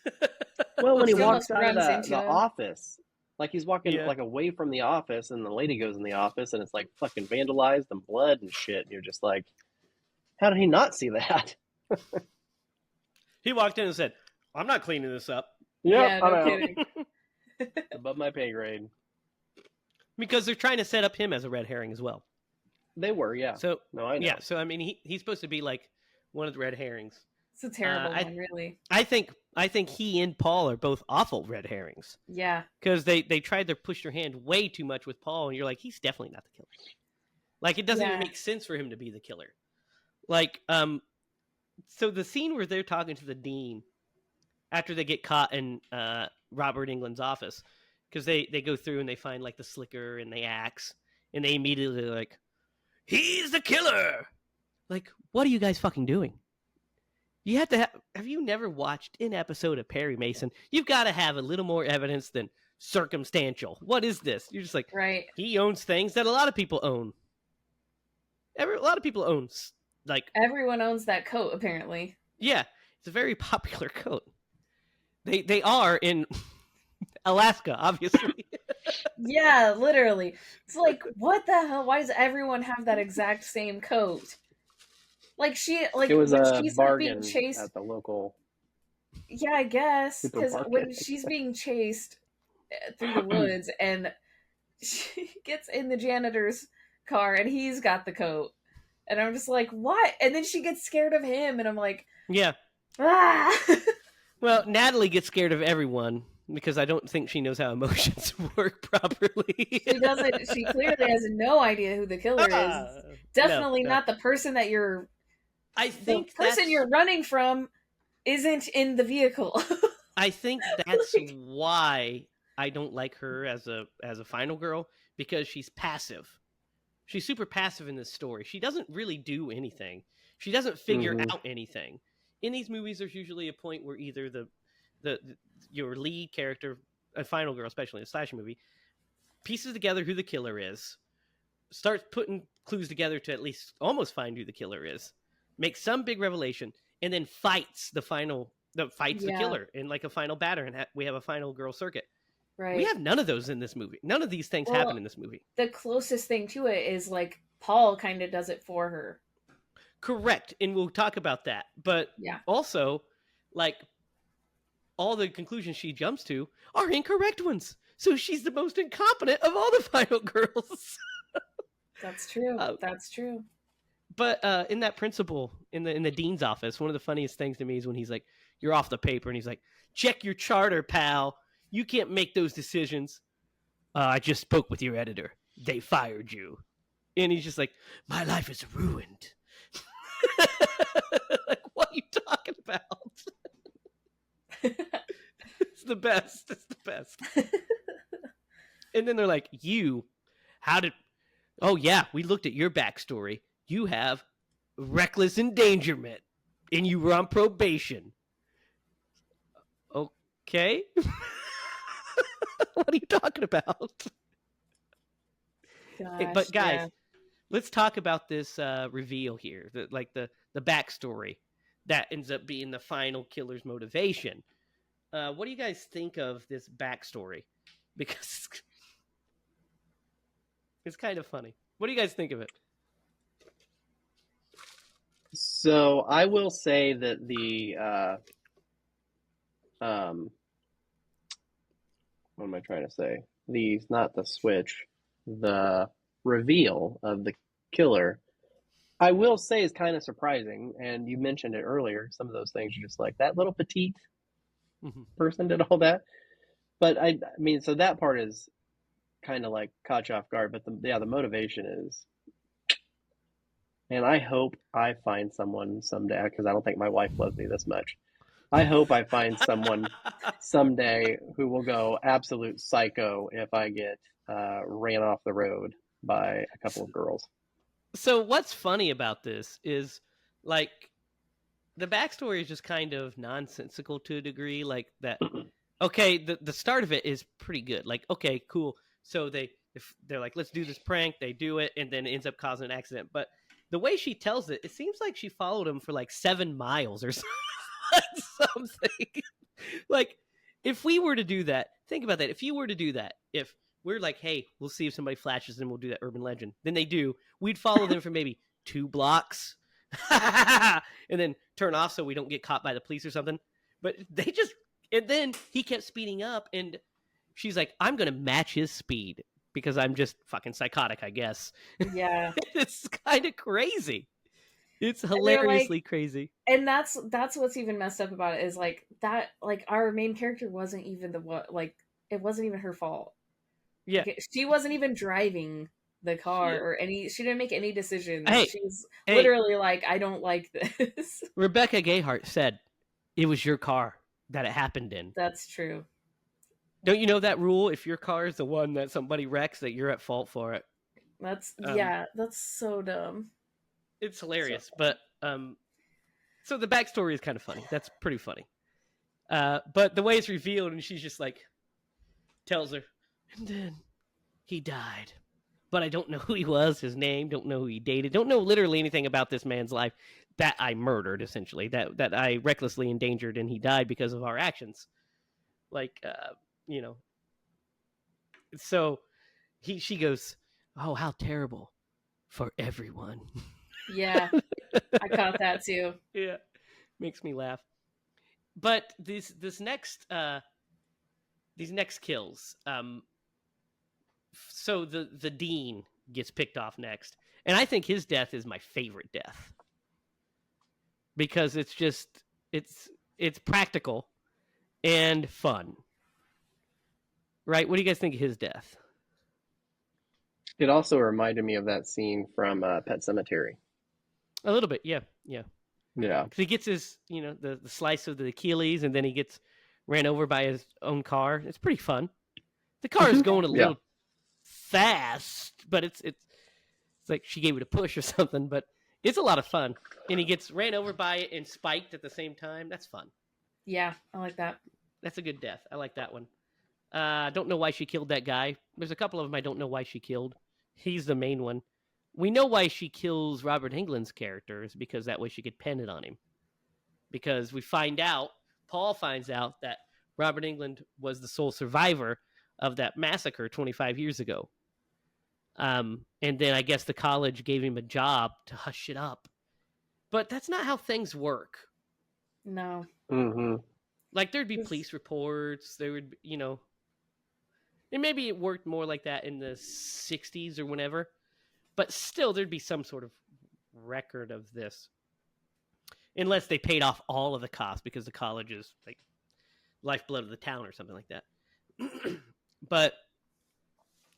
Well, when he walks out of the office, like he's walking like away from the office, and the lady goes in the office, and it's like fucking vandalized and blood and shit. And you're just like, how did he not see that? He walked in and said, I'm not cleaning this up. Yeah, no kidding. Above my pay grade. Because they're trying to set up him as a red herring as well. They were, yeah. So no, I know. Yeah, so I mean, he's supposed to be like one of the red herrings. It's a terrible one, really. I think he and Paul are both awful red herrings. Yeah. Because they tried to push their hand way too much with Paul, and you're like, he's definitely not the killer. Like, it doesn't even make sense for him to be the killer. Like, so the scene where they're talking to the dean after they get caught in Robert Englund's office, because they go through and they find like the slicker and the axe, and they immediately are like, he's the killer. Like, what are you guys fucking doing? You have to have you never watched an episode of Perry Mason? You've got to have a little more evidence than circumstantial. What is this? You're just like, right. He owns things that a lot of people own. A lot of people own, like... Everyone owns that coat, apparently. Yeah, it's a very popular coat. They are in Alaska, obviously. Yeah, literally. It's like, what the hell? Why does everyone have that exact same coat? Like, it was a bargain being chased at the local... Yeah, I guess. Because when she's being chased through the woods and she gets in the janitor's car and he's got the coat. And I'm just like, what? And then she gets scared of him and I'm like... Yeah. Ah! Well, Natalie gets scared of everyone because I don't think she knows how emotions work properly. She doesn't. She clearly has no idea who the killer is. Definitely not the person that you're... I think the person you're running from isn't in the vehicle. I think that's why I don't like her as a final girl, because she's passive. She's super passive in this story. She doesn't really do anything. She doesn't figure out anything. In these movies, there's usually a point where either your lead character, a final girl, especially in a slasher movie, pieces together who the killer is, starts putting clues together to at least almost find who the killer is, makes some big revelation, and then fights the killer in like a final battle, and we have a final girl circuit. Right. We have none of those in this movie. None of these things happen in this movie. The closest thing to it is like Paul kind of does it for her. Correct, and we'll talk about that. But also, like, all the conclusions she jumps to are incorrect ones. So she's the most incompetent of all the final girls. That's true. That's true. But in that principal, in the dean's office, one of the funniest things to me is when he's like, you're off the paper. And he's like, check your charter, pal. You can't make those decisions. I just spoke with your editor. They fired you. And he's just like, my life is ruined. Like, what are you talking about? It's the best. It's the best. And then they're like, oh yeah, we looked at your backstory. You have reckless endangerment and you were on probation. Okay. What are you talking about? Gosh, But guys, yeah. let's talk about this reveal here, the backstory that ends up being the final killer's motivation. What do you guys think of this backstory? Because it's kind of funny. What do you guys think of it? So I will say that what am I trying to say? Not the switch, the reveal of the killer, I will say is kind of surprising. And you mentioned it earlier. Some of those things are just like that little petite person did all that. But I mean, so that part is kind of like caught you off guard. But the motivation is, and I hope I find someone someday, because I don't think my wife loves me this much. I hope I find someone someday who will go absolute psycho if I get ran off the road by a couple of girls. So what's funny about this is, like, the backstory is just kind of nonsensical to a degree. Like that. Okay, the start of it is pretty good. Like, okay, cool. So they're like, let's do this prank. They do it, and then it ends up causing an accident. But the way she tells it, it seems like she followed him for like 7 miles or something. Like, if we were to do that, think about that. If you were to do that, if we're like, hey, we'll see if somebody flashes and we'll do that urban legend. Then they do. We'd follow them for maybe 2 blocks and then turn off so we don't get caught by the police or something. But and then he kept speeding up, and she's like, I'm going to match his speed because I'm just fucking psychotic, I guess. Yeah. It's kind of crazy. It's hilariously crazy. And that's what's even messed up about it is like that, like our main character wasn't even it wasn't even her fault. Yeah. Like, she wasn't even driving the car or she didn't make any decisions. Hey, She's literally like, I don't like this. Rebecca Gayheart said it was your car that it happened in. That's true. Don't you know that rule? If your car is the one that somebody wrecks, that you're at fault for it. That's that's so dumb. It's hilarious, but so the backstory is kind of funny. That's pretty funny. But the way it's revealed, and she's just like, tells her, and then he died. But I don't know who he was, his name, don't know who he dated, don't know literally anything about this man's life that I murdered, essentially, that I recklessly endangered, and he died because of our actions. Like, you know. So she goes, oh, how terrible for everyone. Yeah, I caught that too. Yeah, makes me laugh. But these next kills, so the dean gets picked off next, and I think his death is my favorite death because it's just it's practical and fun. Right? What do you guys think of his death? It also reminded me of that scene from Pet Sematary. A little bit, yeah. Yeah. Because he gets his, the slice of the Achilles, and then he gets ran over by his own car. It's pretty fun. The car is going a little fast, but it's like she gave it a push or something, but it's a lot of fun. And he gets ran over by it and spiked at the same time. That's fun. Yeah, I like that. That's a good death. I like that one. I don't know why she killed that guy. There's a couple of them I don't know why she killed. He's the main one. We know why she kills Robert Englund's character is because that way she could pin it on him. Because Paul finds out that Robert Englund was the sole survivor of that massacre 25 years ago. And then I guess the college gave him a job to hush it up. But that's not how things work. No. Mm-hmm. Like, there'd be police reports. There would, and maybe it worked more like that in the 60s or whenever. But still, there'd be some sort of record of this. unless they paid off all of the costs because the college is like lifeblood of the town or something like that. But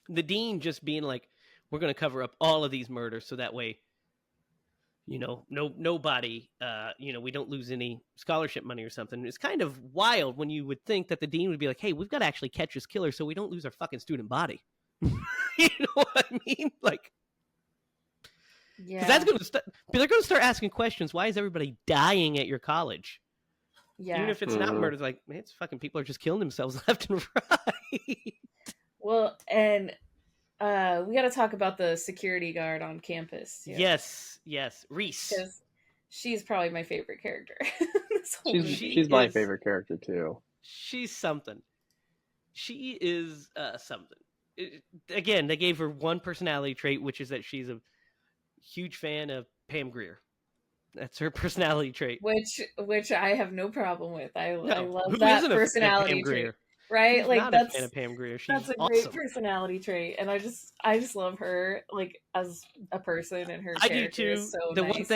the dean just being like, we're going to cover up all of these murders so that way, nobody, we don't lose any scholarship money or something. It's kind of wild when you would think that the dean would be like, hey, we've got to actually catch this killer so we don't lose our fucking student body. You know what I mean? Like, Yeah. because that's going to they're going to start asking questions. Why is everybody dying at your college? Yeah. Even if it's not murder, it's like, man, it's fucking people are just killing themselves left and right. Well, and we got to talk about the security guard on campus. Too. Yes, Reese. Because she's probably my favorite character. She's my favorite character too. She's something. She is something. Again, they gave her one personality trait, which is that she's a huge fan of Pam Grier. That's her personality trait. Which I have no problem with. I love who that isn't personality a fan of Pam trait. Grier? Right? Who's like not that's a fan of Pam Grier. She's that's a awesome. great personality trait, and I just love her like as a person, and her character is so nice.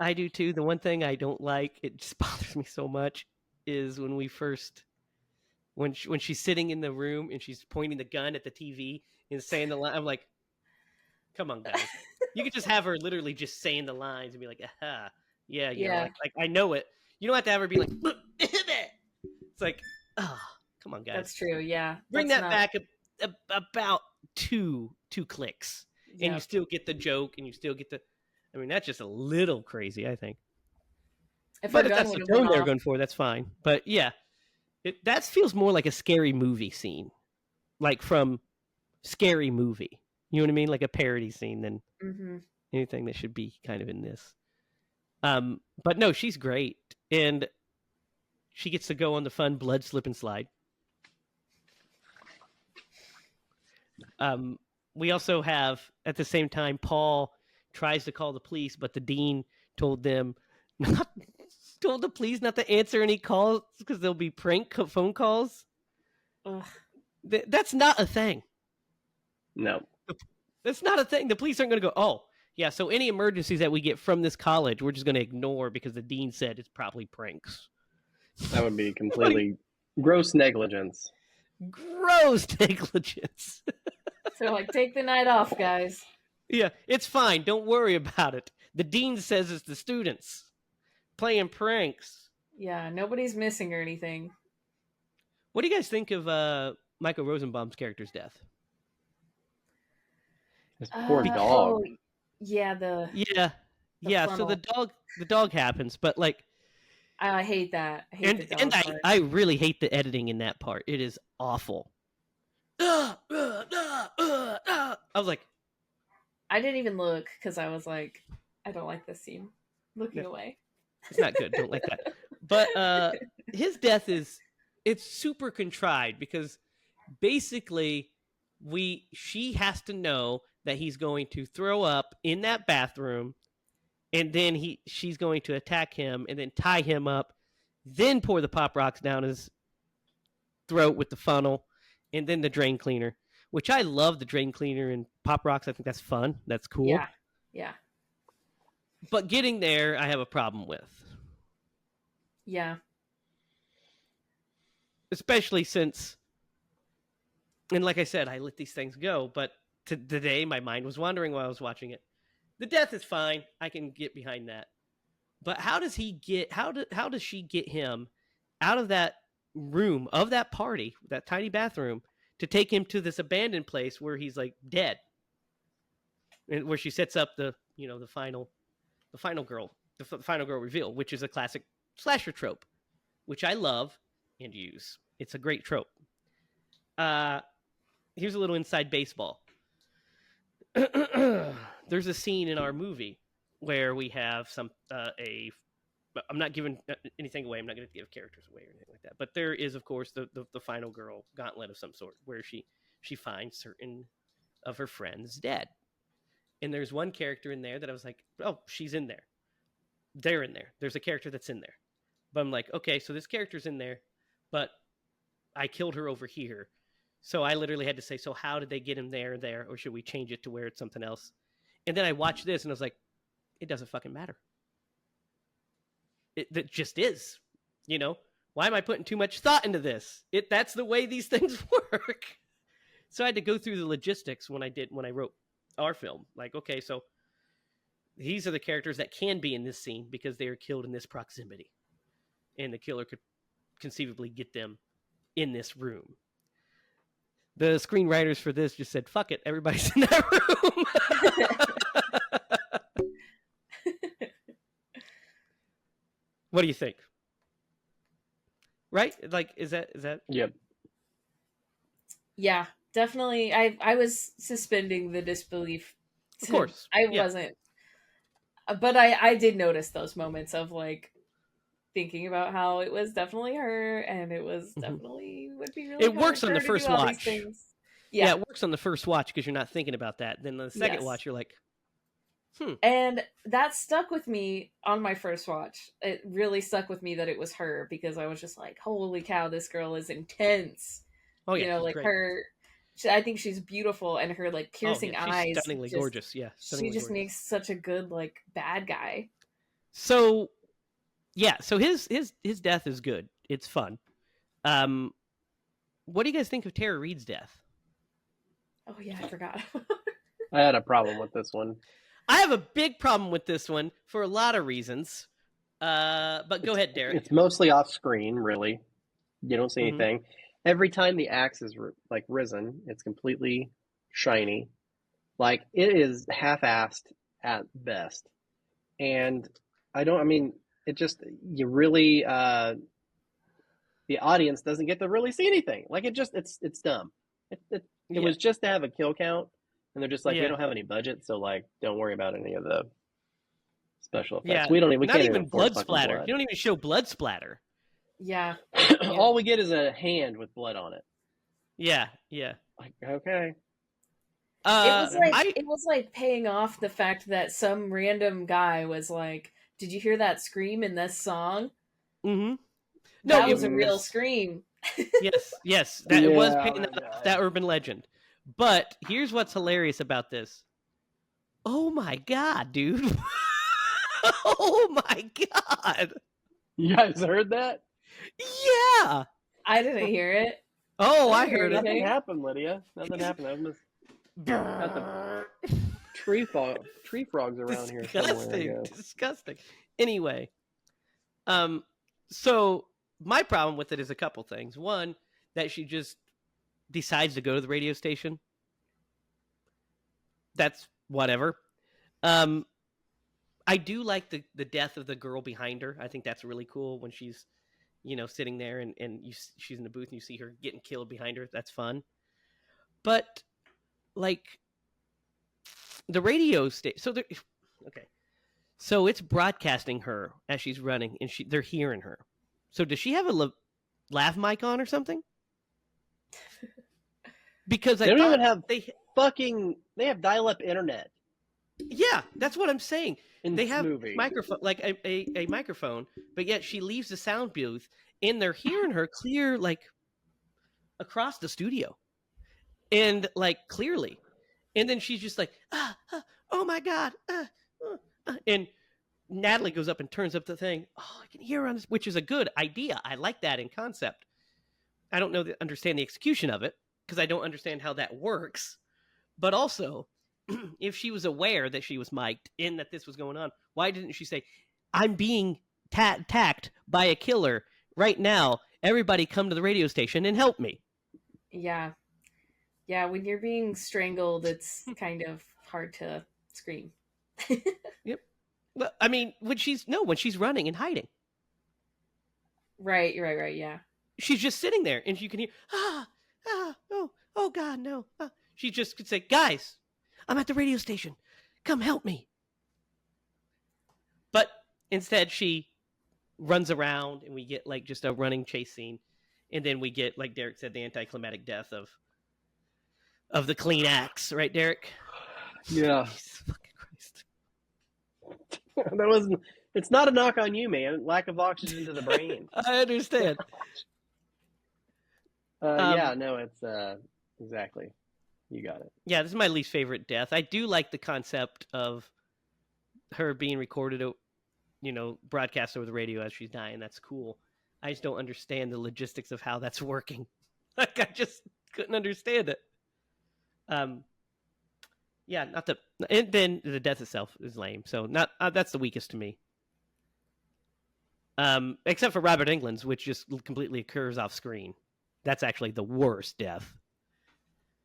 I do too. The one thing I don't like, it just bothers me so much, is when she's sitting in the room and she's pointing the gun at the TV and saying the line. I'm like, come on, guys. You could just have her literally just saying the lines and be like, aha, yeah. Like I know it. You don't have to have her be like, it's like, oh, come on, guys. That's true. Yeah, bring that back about two clicks, and you still get the joke, and you still get the. I mean, that's just a little crazy, I think. But if that's the tone they're going for, that's fine. But yeah, that feels more like a scary movie scene, like from Scary Movie. You know what I mean? Like a parody scene than anything that should be kind of in this. But no, she's great, and she gets to go on the fun blood slip and slide. We also have, at the same time, Paul tries to call the police, but the dean told the police not to answer any calls because there'll be prank phone calls. Ugh. That's not a thing. No. That's not a thing. The police aren't going to go, oh, yeah, so any emergencies that we get from this college, we're just going to ignore because the dean said it's probably pranks. That would be completely gross negligence. Gross negligence. So, like, take the night off, guys. Yeah, it's fine. Don't worry about it. The dean says it's the students playing pranks. Yeah, nobody's missing or anything. What do you guys think of Michael Rosenbaum's character's death? His poor dog. Oh, yeah, so the dog happens, but like I hate that. I really hate the editing in that part. It is awful. I was like, I didn't even look because I was like, I don't like this scene. Looking away. It's not good. Don't like that. But his death it's super contrived because basically she has to know that he's going to throw up in that bathroom, and then she's going to attack him and then tie him up, then pour the Pop Rocks down his throat with the funnel, and then the drain cleaner, which I love the drain cleaner and Pop Rocks. I think that's fun. That's cool. Yeah. But getting there, I have a problem with. Yeah. Especially since, and like I said, I let these things go, but today my mind was wandering while I was watching it. The death is fine. I can get behind that. But how does she get him out of that room, of that party, that tiny bathroom, to take him to this abandoned place where he's like dead? And where she sets up the final girl reveal, which is a classic slasher trope, which I love and use. It's a great trope. Here's a little inside baseball. There's a scene in our movie where we have I'm not giving anything away. I'm not going to give characters away or anything like that. But there is, of course, the final girl gauntlet of some sort where she finds certain of her friends dead. And there's one character in there that I was like, oh, she's in there. They're in there. There's a character that's in there. But I'm like, okay, so this character's in there, but I killed her over here. So I literally had to say, so how did they get him there, or should we change it to where it's something else? And then I watched this and I was like, it doesn't fucking matter. that just is. You know, why am I putting too much thought into this? That's the way these things work. So I had to go through the logistics when I wrote our film. Like, okay, so these are the characters that can be in this scene because they are killed in this proximity, and the killer could conceivably get them in this room. The screenwriters for this just said, fuck it, everybody's in that room. What do you think? Right? Like, is that? Yep. Yeah, definitely. I was suspending the disbelief. Of course. I wasn't. But I did notice those moments of like thinking about how it was definitely her, and it was definitely would be really. It works on the first watch. Yeah, it works on the first watch because you're not thinking about that. Then the second watch, you're like, And that stuck with me on my first watch. It really stuck with me that it was her because I was just like, holy cow, this girl is intense. Oh yeah, you know, like great. her. I think she's beautiful, and her like piercing eyes, stunningly gorgeous. Yeah, she just makes such a good like bad guy. So, yeah, so his death is good. It's fun. What do you guys think of Tara Reid's death? Oh yeah, I forgot. I had a problem with this one. I have a big problem with this one for a lot of reasons. But go ahead, Derek. It's mostly off screen, really. You don't see anything. Every time the axe is risen, it's completely shiny. Like, it is half-assed at best. And it just, you really, the audience doesn't get to really see anything. Like, it's dumb. It was just to have a kill count, and they're just like, we don't have any budget, so like, don't worry about any of the special effects. Yeah, we not can't even blood splatter. Blood. You don't even show blood splatter. Yeah. All we get is a hand with blood on it. Yeah. Like, okay. It was like paying off the fact that some random guy was like, "Did you hear that scream in this song?" Mm-hmm. No, that was a real scream. Yes. That it was paying off that urban legend. But here's what's hilarious about this. Oh my god, dude. Oh my god. You guys heard that? Yeah. I didn't hear it. Oh, I heard it. Nothing happened, Lydia. Nothing happened. I was got the tree frogs around here somewhere. Disgusting. Anyway, so my problem with it is a couple things. One, that she just decides to go to the radio station. That's whatever. I do like the death of the girl behind her. I think that's really cool when she's, sitting there and she's in the booth and you see her getting killed behind her. That's fun. But like the radio station, so it's broadcasting her as she's running and they're hearing her. So does she have a lav mic on or something? Because they don't even have they have dial-up internet. Yeah, that's what I'm saying. They have movie. microphone, like a microphone, but yet she leaves the sound booth and they're hearing her clear, like across the studio, and like clearly, and then she's just like, oh my god, and Natalie goes up and turns up the thing. Oh, I can hear her on this, which is a good idea. I like that in concept. I don't understand the execution of it because I don't understand how that works, but also, if she was aware that she was mic'd and that this was going on, why didn't she say, I'm being attacked by a killer right now. Everybody come to the radio station and help me. Yeah. Yeah, when you're being strangled, it's kind of hard to scream. Yep. Well, I mean, when she's running and hiding. Right, yeah. She's just sitting there and you can hear, oh God, no. She just could say, guys, I'm at the radio station. Come help me. But instead, she runs around and we get like just a running chase scene. And then we get, like Derek said, the anticlimactic death of the clean axe. Right, Derek? Yeah. Jesus fucking Christ. It's not a knock on you, man. Lack of oxygen to the brain. I understand. It's exactly. You got it. Yeah, this is my least favorite death. I do like the concept of her being recorded broadcast over the radio as she's dying. That's cool. I just don't understand the logistics of how that's working. Like, I just couldn't understand it. Yeah, not the, and then the death itself is lame. So not that's the weakest to me. Except for Robert Englund's, which just completely occurs off screen. That's actually the worst death.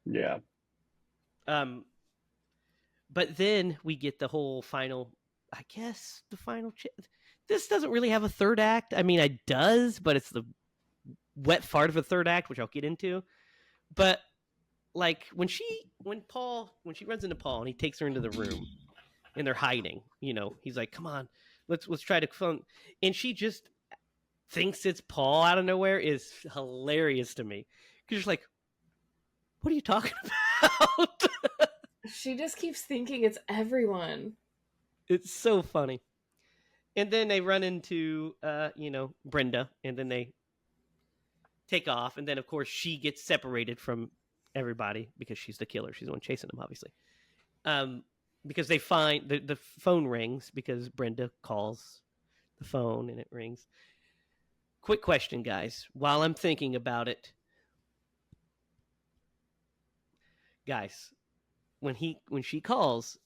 Yeah. But then we get the whole final. I guess the final. This doesn't really have a third act. I mean, it does, but it's the wet fart of a third act, which I'll get into. But like when she runs into Paul and he takes her into the room and they're hiding, he's like, "Come on, let's try to phone," and she just thinks it's Paul out of nowhere is hilarious to me because you're like, "What are you talking about?" She just keeps thinking it's everyone. It's so funny. And then they run into, Brenda, and then they take off. And then, of course, she gets separated from everybody because she's the killer. She's the one chasing them, obviously. Because they find the phone rings because Brenda calls the phone and it rings. Quick question, guys. While I'm thinking about it, guys, when she calls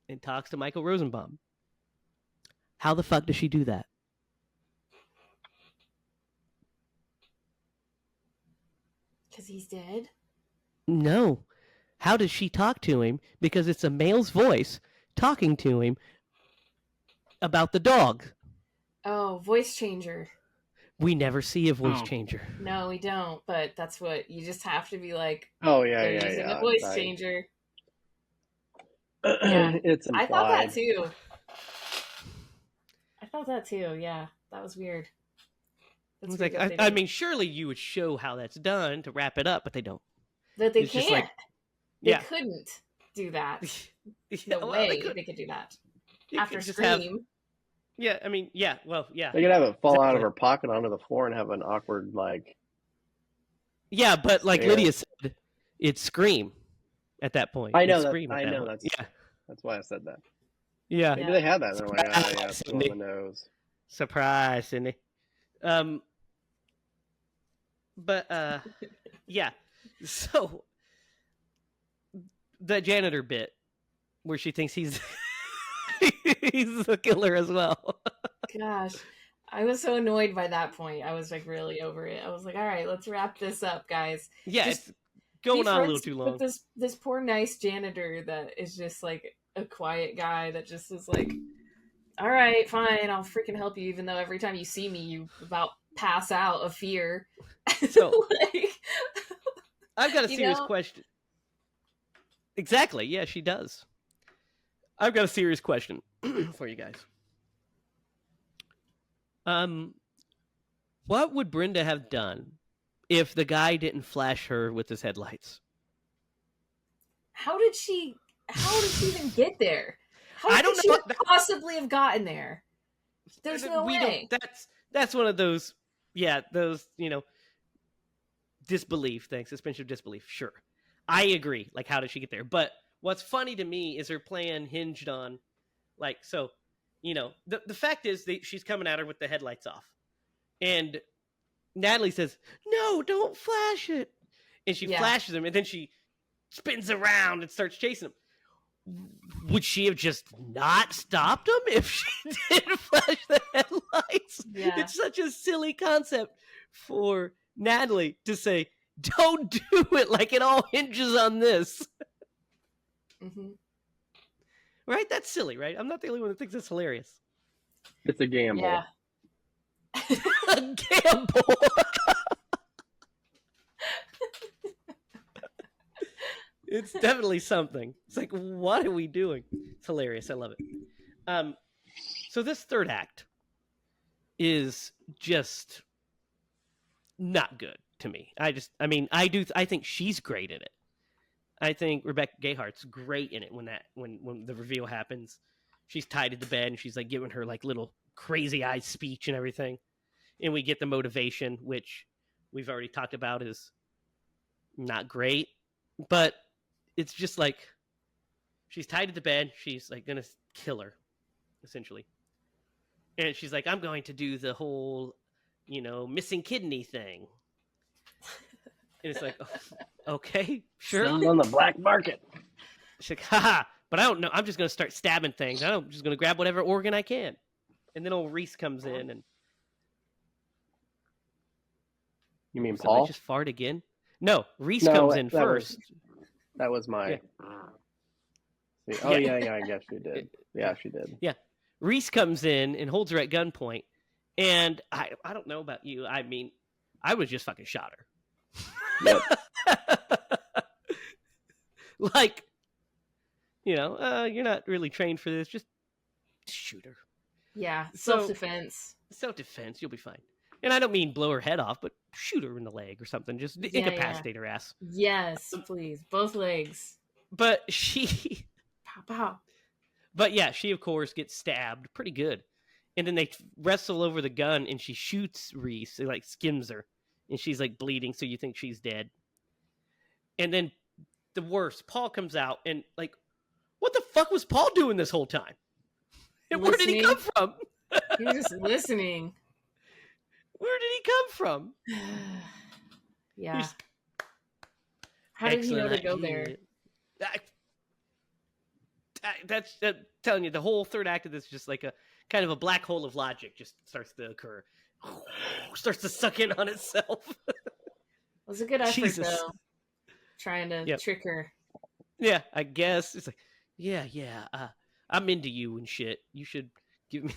and talks to Michael Rosenbaum, how the fuck does she do that? Because he's dead? No. How does she talk to him? Because it's a male's voice talking to him about the dog. Oh, voice changer. We never see a voice changer. No, we don't, but that's what you just have to be like. Oh yeah, they're yeah, using yeah. a voice changer. Yeah. It's implied. I thought that too. Yeah, that was weird. It's like, I mean, surely you would show how that's done to wrap it up, but they don't. But they It's can't. just like, They couldn't do that. No way they could do that. After Scream. Yeah, I mean, yeah, well, yeah. They could have it fall out of her pocket onto the floor and have an awkward, like... Yeah, but like stare. Lydia said, it's Scream at that point. I know it's that. Scream I know point. that's... That's why I said that. Yeah. Maybe they had that. And they're like, oh, yeah, Surprise, it's on the nose. Surprise, Cindy. But, yeah. So, the janitor bit where she thinks he's he's the killer as well. Gosh, I was so annoyed by that point. I was like really over it. I was like, all right, let's wrap this up, guys. Yeah, just it's going on a little too long. With this poor nice janitor that is just like a quiet guy that just is like, all right, fine, I'll freaking help you, even though every time you see me, you about pass out of fear. So, like, I've got a serious question. Exactly, yeah, she does. I've got a serious question for you guys. What would Brenda have done if the guy didn't flash her with his headlights? How did she even get there? I don't know. She possibly have gotten there? There's no way. That's one of those, disbelief things, suspension of disbelief. Sure, I agree. Like, how did she get there? But what's funny to me is her plan hinged on, like, so, the fact is that she's coming at her with the headlights off, and Natalie says, "No, don't flash it," and she flashes him, and then she spins around and starts chasing him. Would she have just not stopped him if she didn't flash the headlights? Yeah. It's such a silly concept for Natalie to say, don't do it, like it all hinges on this. Mm-hmm. Right? That's silly, right? I'm not the only one that thinks it's hilarious. It's a gamble. Yeah. A gamble. It's definitely something. It's like, what are we doing? It's hilarious. I love it. So this third act is just not good to me. I think she's great in it. I think Rebecca Gayhart's great in it when the reveal happens. She's tied to the bed and she's like giving her like little crazy eyed speech and everything. And we get the motivation, which we've already talked about is not great, but it's just like she's tied to the bed. She's like going to kill her, essentially. And she's like, I'm going to do the whole, missing kidney thing. And it's like, oh, okay, sure. Selling on the black market. She's like, haha, but I don't know. I'm just going to start stabbing things. I'm just going to grab whatever organ I can. And then old Reese comes in and... You mean Did Paul? I just fart again? No, Reese comes in first. That was my... Yeah. See, oh, yeah, I guess she did. Yeah, she did. Yeah. Reese comes in and holds her at gunpoint. And I don't know about you. I mean, I would just fucking shot her. Yep. Like, you're not really trained for this. Just shoot her. Yeah, So- self-defense. Self-defense, you'll be fine. And I don't mean blow her head off, but shoot her in the leg or something. Just incapacitate her ass. Yes, please. Both legs. But she... Pow, pow. But yeah, she of course gets stabbed pretty good. And then they wrestle over the gun and she shoots Reese, it like skims her. And she's like bleeding, so you think she's dead. And then the worst, Paul comes out and like, what the fuck was Paul doing this whole time? And where did he come from? He was just listening. Where did he come from? Yeah. He's- How did he know to Excellent go idea. there? That's telling you the whole third act of this is just like a kind of a black hole of logic just starts to occur. Starts to suck in on itself. It was a good effort, Jesus. though. Trying to Yep. trick her. Yeah, I guess. It's like, yeah, I'm into you and shit. You should give me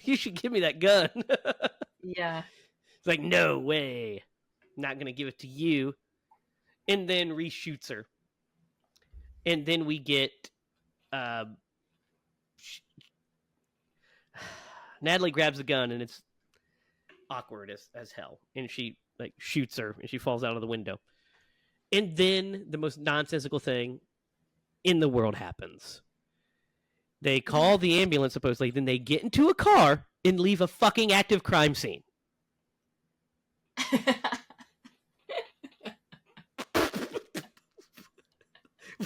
you should give me that gun. Yeah. It's like, no way. Not gonna give it to you. And then reshoots her. And then we get Natalie grabs the gun and it's awkward as hell. And she like shoots her and she falls out of the window. And then the most nonsensical thing in the world happens. They call the ambulance supposedly, then they get into a car and leave a fucking active crime scene.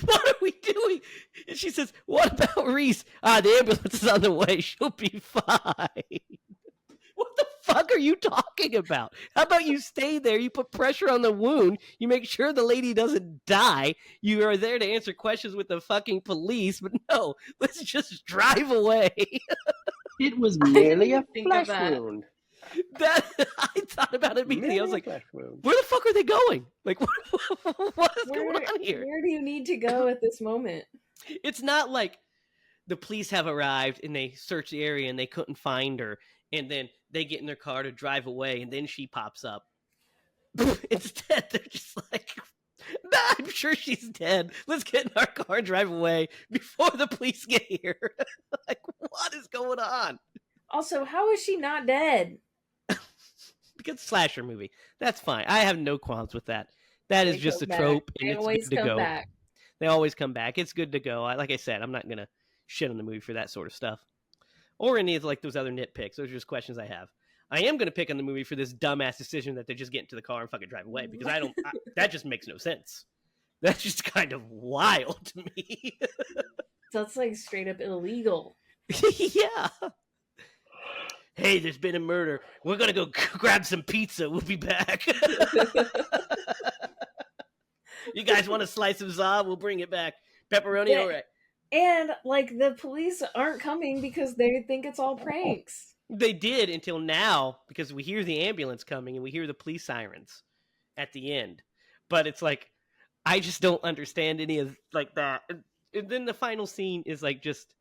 What are we doing? And she says, what about Reese? The ambulance is on the way. She'll be fine. What the fuck are you talking about? How about you stay there? You put pressure on the wound. You make sure the lady doesn't die. You are there to answer questions with the fucking police. But no, let's just drive away. It was merely a think of flesh that. wound. That I thought about it immediately. I was like, flesh wound. where the fuck are they going? Like, what is going on here? Where do you need to go at this moment? It's not like the police have arrived and they search the area and they couldn't find her, and then they get in their car to drive away, and then she pops up. Instead, they're just like, nah, I'm sure she's dead. Let's get in our car and drive away before the police get here. Like, what is going on? Also, how is she not dead? Because slasher movie. That's fine. I have no qualms with that. That is They just a come back. trope, and They it's always good to come go. back. They always come back. It's good to go. Like I said, I'm not gonna shit on the movie for that sort of stuff, or any of like those other nitpicks. Those are just questions I have. I am gonna pick on the movie for this dumbass decision that they just get into the car and fucking drive away, because that just makes no sense. That's just kind of wild to me. That's like straight up illegal. Yeah. Hey, there's been a murder. We're gonna go grab some pizza. We'll be back. You guys want a slice of za? We'll bring it back. Pepperoni, Yeah. all right. And like the police aren't coming because they think it's all pranks. They did until now, because we hear the ambulance coming and we hear the police sirens at the end. But it's like, I just don't understand any of like that. And then the final scene is like just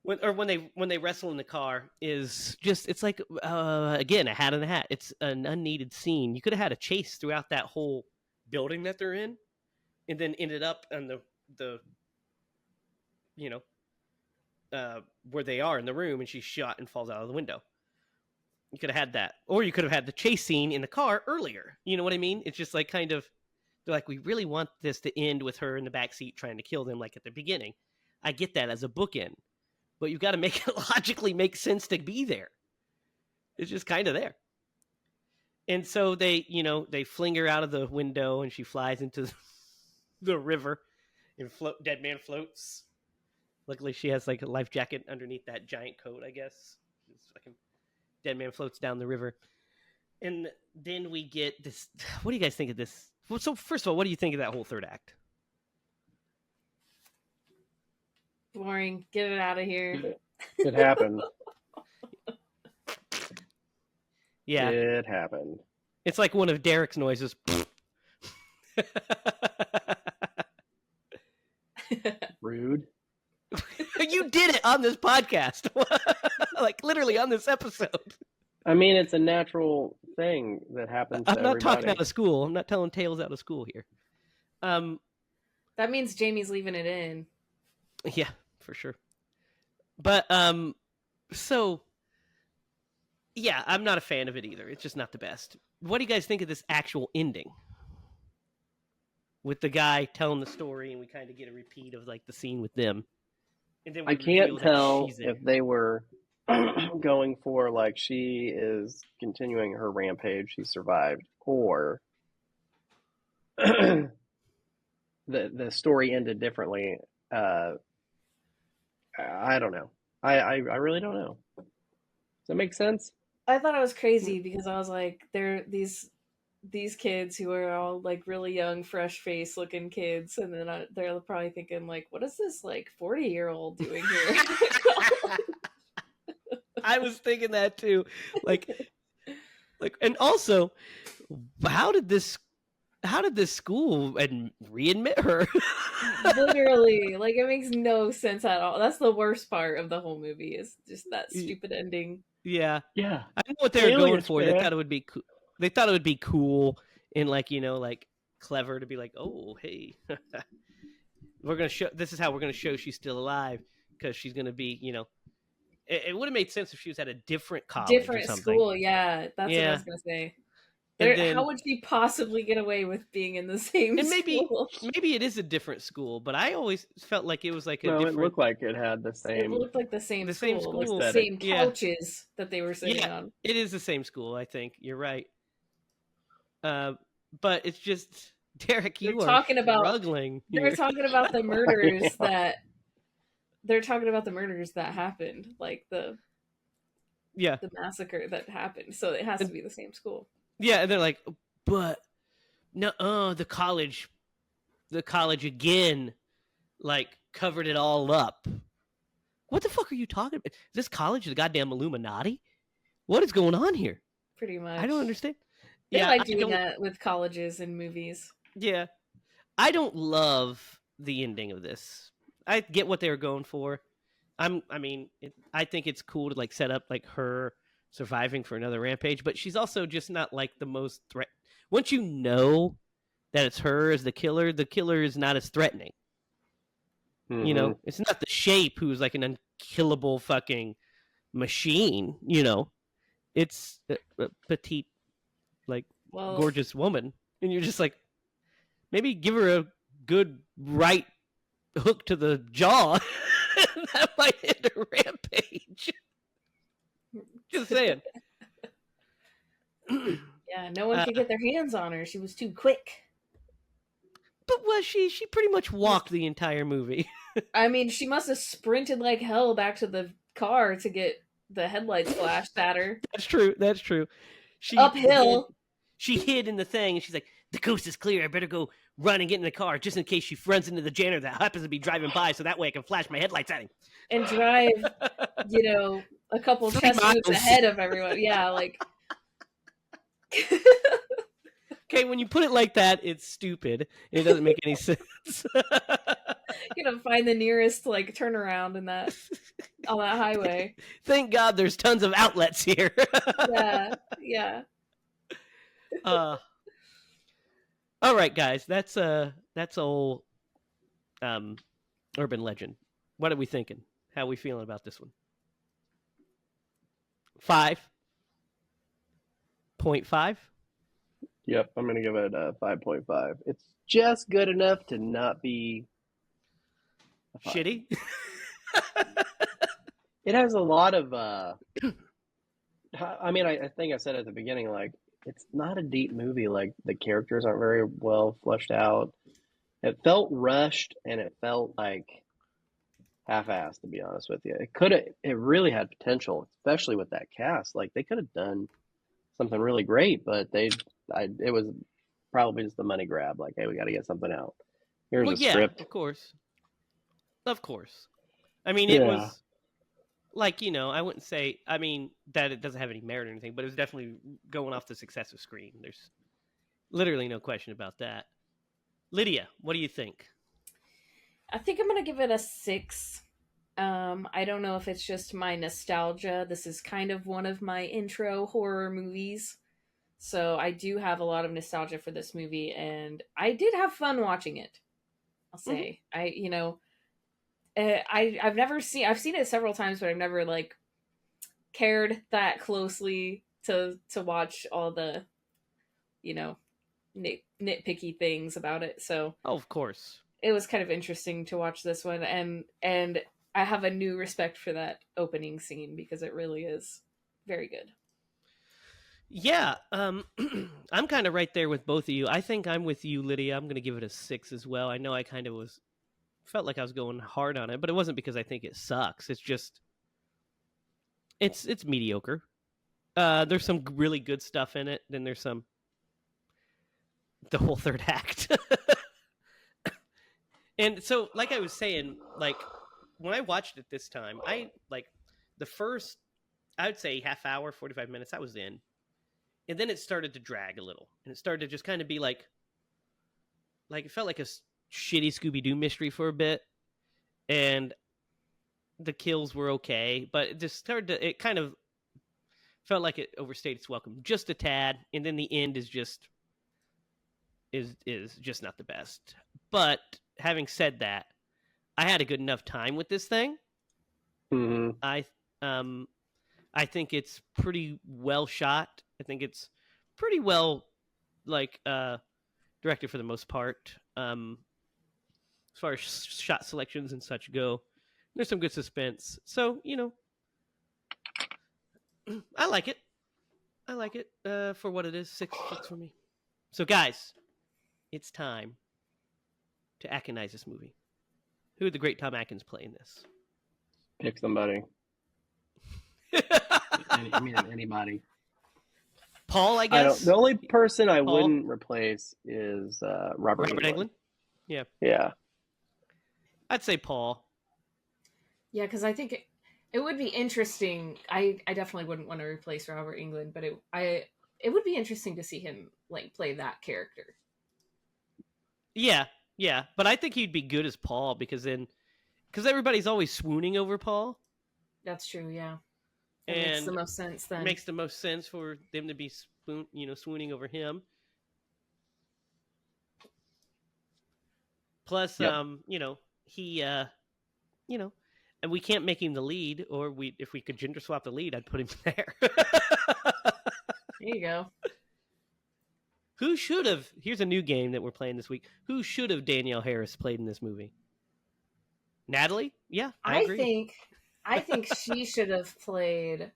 when they wrestle in the car is just, it's like again, a hat in a hat. It's an unneeded scene. You could have had a chase throughout that whole building that they're in, and then ended up on the where they are in the room, and she's shot and falls out of the window. You could have had that, or you could have had the chase scene in the car earlier. You know what I mean? It's just like kind of, they're like, we really want this to end with her in the backseat trying to kill them, like at the beginning. I get that as a bookend, but you've got to make it logically make sense to be there. It's just kind of there. And so they fling her out of the window, and she flies into the river, and dead man floats. Luckily, she has like a life jacket underneath that giant coat, I guess. It's fucking dead man floats down the river. And then we get this. What do you guys think of this? Well, so, first of all, what do you think of that whole third act? Boring. Get it out of here. It happened. Yeah. It happened. It's like one of Derek's noises. Rude. You did it on this podcast. Like literally on this episode. I mean, it's a natural thing that happens to I'm not talking everybody. out of school. I'm not telling tales out of school here. That means Jamie's leaving it in. Yeah, for sure. But so yeah, I'm not a fan of it either. It's just not the best. What do you guys think of this actual ending? With the guy telling the story, and we kind of get a repeat of like the scene with them. And then we I can't reveal that tell she's in. if they were going for like she is continuing her rampage, she survived, or the story ended differently. I don't know. I really don't know. Does that make sense? I thought it was crazy because I was like, they're these kids who are all like really young, fresh face looking kids, and then they're probably thinking like, what is this like 40-year-old doing here? I was thinking that too. Like, and also, how did this school and readmit her? Literally, like it makes no sense at all. That's the worst part of the whole movie is just that stupid ending. Yeah, Yeah. I know what they were going Aliens, for. They man. thought it would be cool. They thought it would be cool and like like clever to be like, oh hey, we're gonna show. This is how we're gonna show she's still alive because she's gonna be It would have made sense if she was at a different college Different or something. school, yeah. That's what I was gonna say. How would she possibly get away with being in the same And school? maybe it is a different school, but I always felt like it was like a No, different. it looked like it had the same. It looked like the same school, like the aesthetic. same Yeah. couches that they were sitting on. It is the same school. I think you're right. But it's just Derek. You They're are talking about- struggling. They're here. talking about the murders Yeah. that they're talking about the murders that happened, like the massacre that happened. So it has to be the same school. Yeah, and they're like, but no, the college again, like covered it all up. What the fuck are you talking about? Is this college the goddamn Illuminati? What is going on here? Pretty much. I don't understand. They Yeah, like I doing don't- that with colleges and movies. Yeah, I don't love the ending of this. I get what they were going for. I think it's cool to like set up like her surviving for another rampage, but she's also just not like the most threat. Once you know that it's her as the killer is not as threatening. You know, it's not the Shape who's like an unkillable fucking machine. It's a petite, like gorgeous woman, and you're just like, maybe give her a good right hook to the jaw. That might end a rampage. Just saying. Yeah, no one could get their hands on her. She was too quick. But was she? She pretty much walked the entire movie. I mean, she must have sprinted like hell back to the car to get the headlights flashed at her. That's true. She Uphill. She hid in the thing, and she's like, the coast is clear. I better go run and get in the car just in case she runs into the janitor that happens to be driving by, so that way I can flash my headlights at him. And drive, a couple 3 chess moves miles. ahead of everyone. Yeah, like... Okay, when you put it like that, it's stupid. It doesn't make any sense. Find the nearest like turnaround on that highway. Thank God there's tons of outlets here. Yeah. All right, guys, that's old urban legend. What are we thinking? How are we feeling about this one? 5.5. Yep, I'm gonna give it a 5.5. It's just good enough to not be a 5. Shitty. It has a lot of. I mean, I think I said at the beginning, like it's not a deep movie. Like the characters aren't very well fleshed out. It felt rushed, and it felt like half-assed, to be honest with you. It really had potential, especially with that cast. Like they could have done something really great, but it was probably just the money grab. Like, hey, we got to get something out. Here's Well, a yeah, script. of course. Of course. I mean, it Yeah. was like, I wouldn't say, I mean, that it doesn't have any merit or anything, but it was definitely going off the success of Scream. There's literally no question about that. Lydia, what do you think? I think I'm gonna give it a 6. I don't know if it's just my nostalgia. This is kind of one of my intro horror movies. So I do have a lot of nostalgia for this movie, and I did have fun watching it. I'll say. I've seen it several times, but I've never like cared that closely to watch all the, you know, nitpicky things about it. So Oh, of course. it was kind of interesting to watch this one, and I have a new respect for that opening scene because it really is very good. Yeah, I'm kind of right there with both of you. I think I'm with you, Lydia. I'm going to give it a 6 as well. I know I kind of felt like I was going hard on it, but it wasn't because I think it sucks. It's just it's mediocre. There's some really good stuff in it. Then there's the whole third act. And so, like I was saying, like when I watched it this time, I like the first, I would say half hour, 45 minutes, I was in. And then it started to drag a little. And it started to just kind of be like it felt like a shitty Scooby-Doo mystery for a bit. And the kills were okay, but it kind of felt like it overstayed its welcome just a tad. And then the end is just not the best. But having said that, I had a good enough time with this thing. Mm-hmm. I think it's pretty well shot. I think it's pretty well directed for the most part. As far as shot selections and such go, there's some good suspense. So I like it. I like it for what it is. 6 for me. So guys, it's time to Atkinize this movie. Who would the great Tom Atkins play in this? Pick somebody. I mean, anybody. Paul, I guess. The only person I wouldn't replace is Robert Englund. Yeah. Yeah. I'd say Paul. Yeah, because I think it would be interesting. I definitely wouldn't want to replace Robert Englund, but it would be interesting to see him like play that character. Yeah, but I think he'd be good as Paul because everybody's always swooning over Paul. That's true. Yeah, it makes the most sense. Then makes the most sense for them to be swooning over him. Plus, yep. He, and we can't make him the lead, or if we could gender swap the lead, I'd put him there. There you go. Who should have? Here's a new game that we're playing this week. Who should have Danielle Harris played in this movie? Natalie? Yeah, I agree. I think she should have played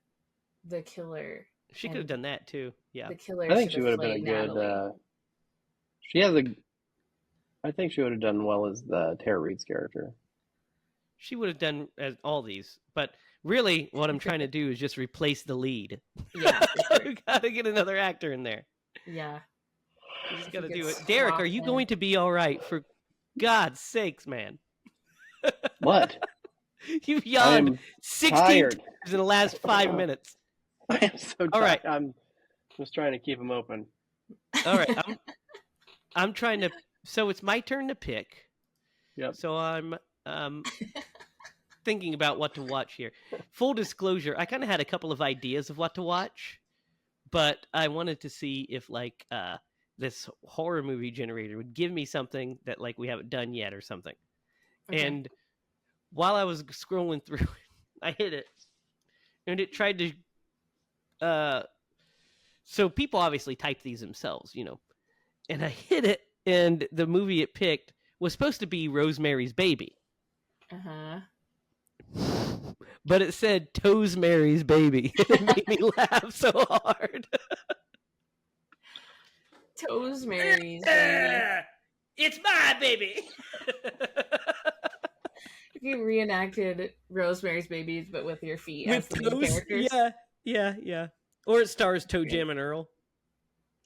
the killer. She could have done that too. Yeah, the killer. I think she would have been a good. I think she would have done well as the Tara Reid's character. She would have done as all these, but really, what I'm trying to do is just replace the lead. Yeah, sure. We got to get another actor in there. Yeah. You just got to do it. Derek, are you going to be all right? For God's sakes, man. What? You've yawned 16 times in the last 5 minutes. I am so tired. All right. I'm just trying to keep them open. All right. I'm trying to. So it's my turn to pick. Yep. So I'm thinking about what to watch here. Full disclosure, I kind of had a couple of ideas of what to watch, but I wanted to see if this horror movie generator would give me something that we haven't done yet or something. Okay. And while I was scrolling through, I hit it, and it tried to. So people obviously typed these themselves, and I hit it, and the movie it picked was supposed to be Rosemary's Baby. But it said Toesemary's Baby. It made me laugh so hard. Toesemary's Baby. It's my baby. You reenacted Rosemary's Babies, but with your feet as With the main toes? characters. Yeah. Or it stars Toe Jam and Earl.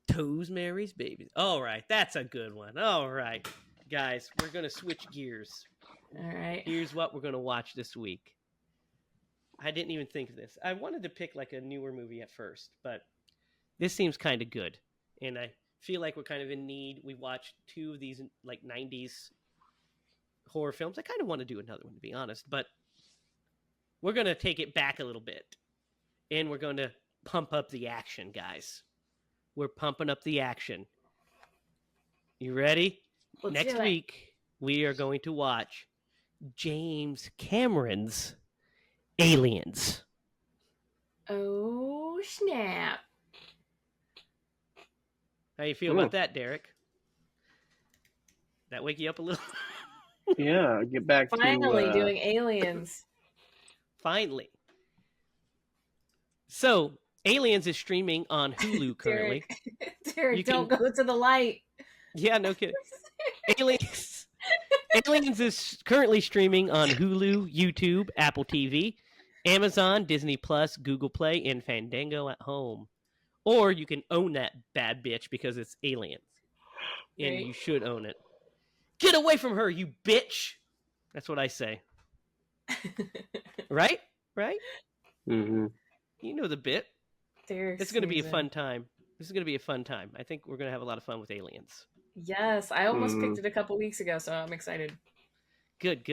Toes Mary's Babies. All right, that's a good one. All right, guys, we're going to switch gears. All right. Here's what we're going to watch this week. I didn't even think of this. I wanted to pick like a newer movie at first, but this seems kind of good. And I feel like we're kind of in need. We watched 2 of these like 90s horror films. I kind of want to do another one, to be honest, but we're going to take it back a little bit. And we're going to pump up the action, guys. We're pumping up the action. You ready? Let's Next do it. week, we are going to watch James Cameron's Aliens. Oh, snap. How you feel about that, Derek? That wake you up a little? Yeah, get back Finally to doing Aliens. Finally. So, Aliens is streaming on Hulu currently. Derek, You don't can- go to the light. Yeah, no kidding. Aliens is currently streaming on Hulu, YouTube, Apple TV, Amazon, Disney Plus, Google Play, and Fandango at home. Or you can own that bad bitch because it's Aliens. And Right. you should own it. Get away from her, you bitch! That's what I say. Right? Right? Mm-hmm. You know the bit. Derek's It's going to be a sneezing. fun time. This is going to be a fun time. I think we're going to have a lot of fun with Aliens. Yes, I almost picked it a couple weeks ago, so I'm excited. Good.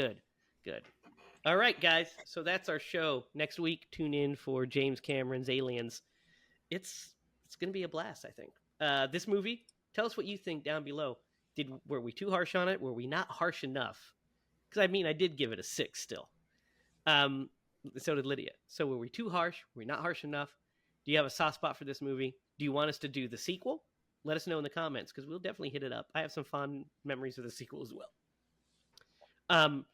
All right, guys. So that's our show. Next week, tune in for James Cameron's Aliens. It's going to be a blast, I think. This movie, tell us what you think down below. Were we too harsh on it? Were we not harsh enough? Because, I mean, I did give it a 6 still. So did Lydia. So were we too harsh? Were we not harsh enough? Do you have a soft spot for this movie? Do you want us to do the sequel? Let us know in the comments, because we'll definitely hit it up. I have some fond memories of the sequel as well.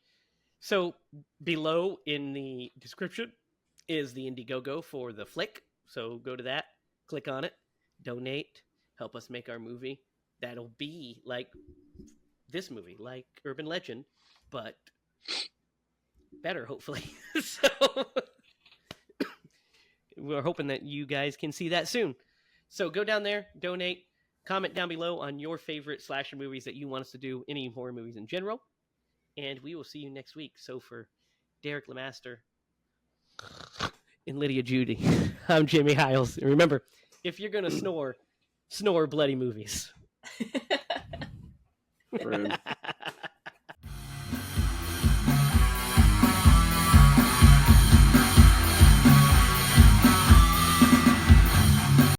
So below in the description is the Indiegogo for the flick. So go to that, click on it, donate, help us make our movie. That'll be like this movie, like Urban Legend, but better, hopefully. So we're hoping that you guys can see that soon. So go down there, donate, comment down below on your favorite slasher movies that you want us to do, any horror movies in general. And we will see you next week. So for Derek Lemaster and Lydia Judy, I'm Jimmy Hiles. And remember, if you're going to snore bloody movies. Rude.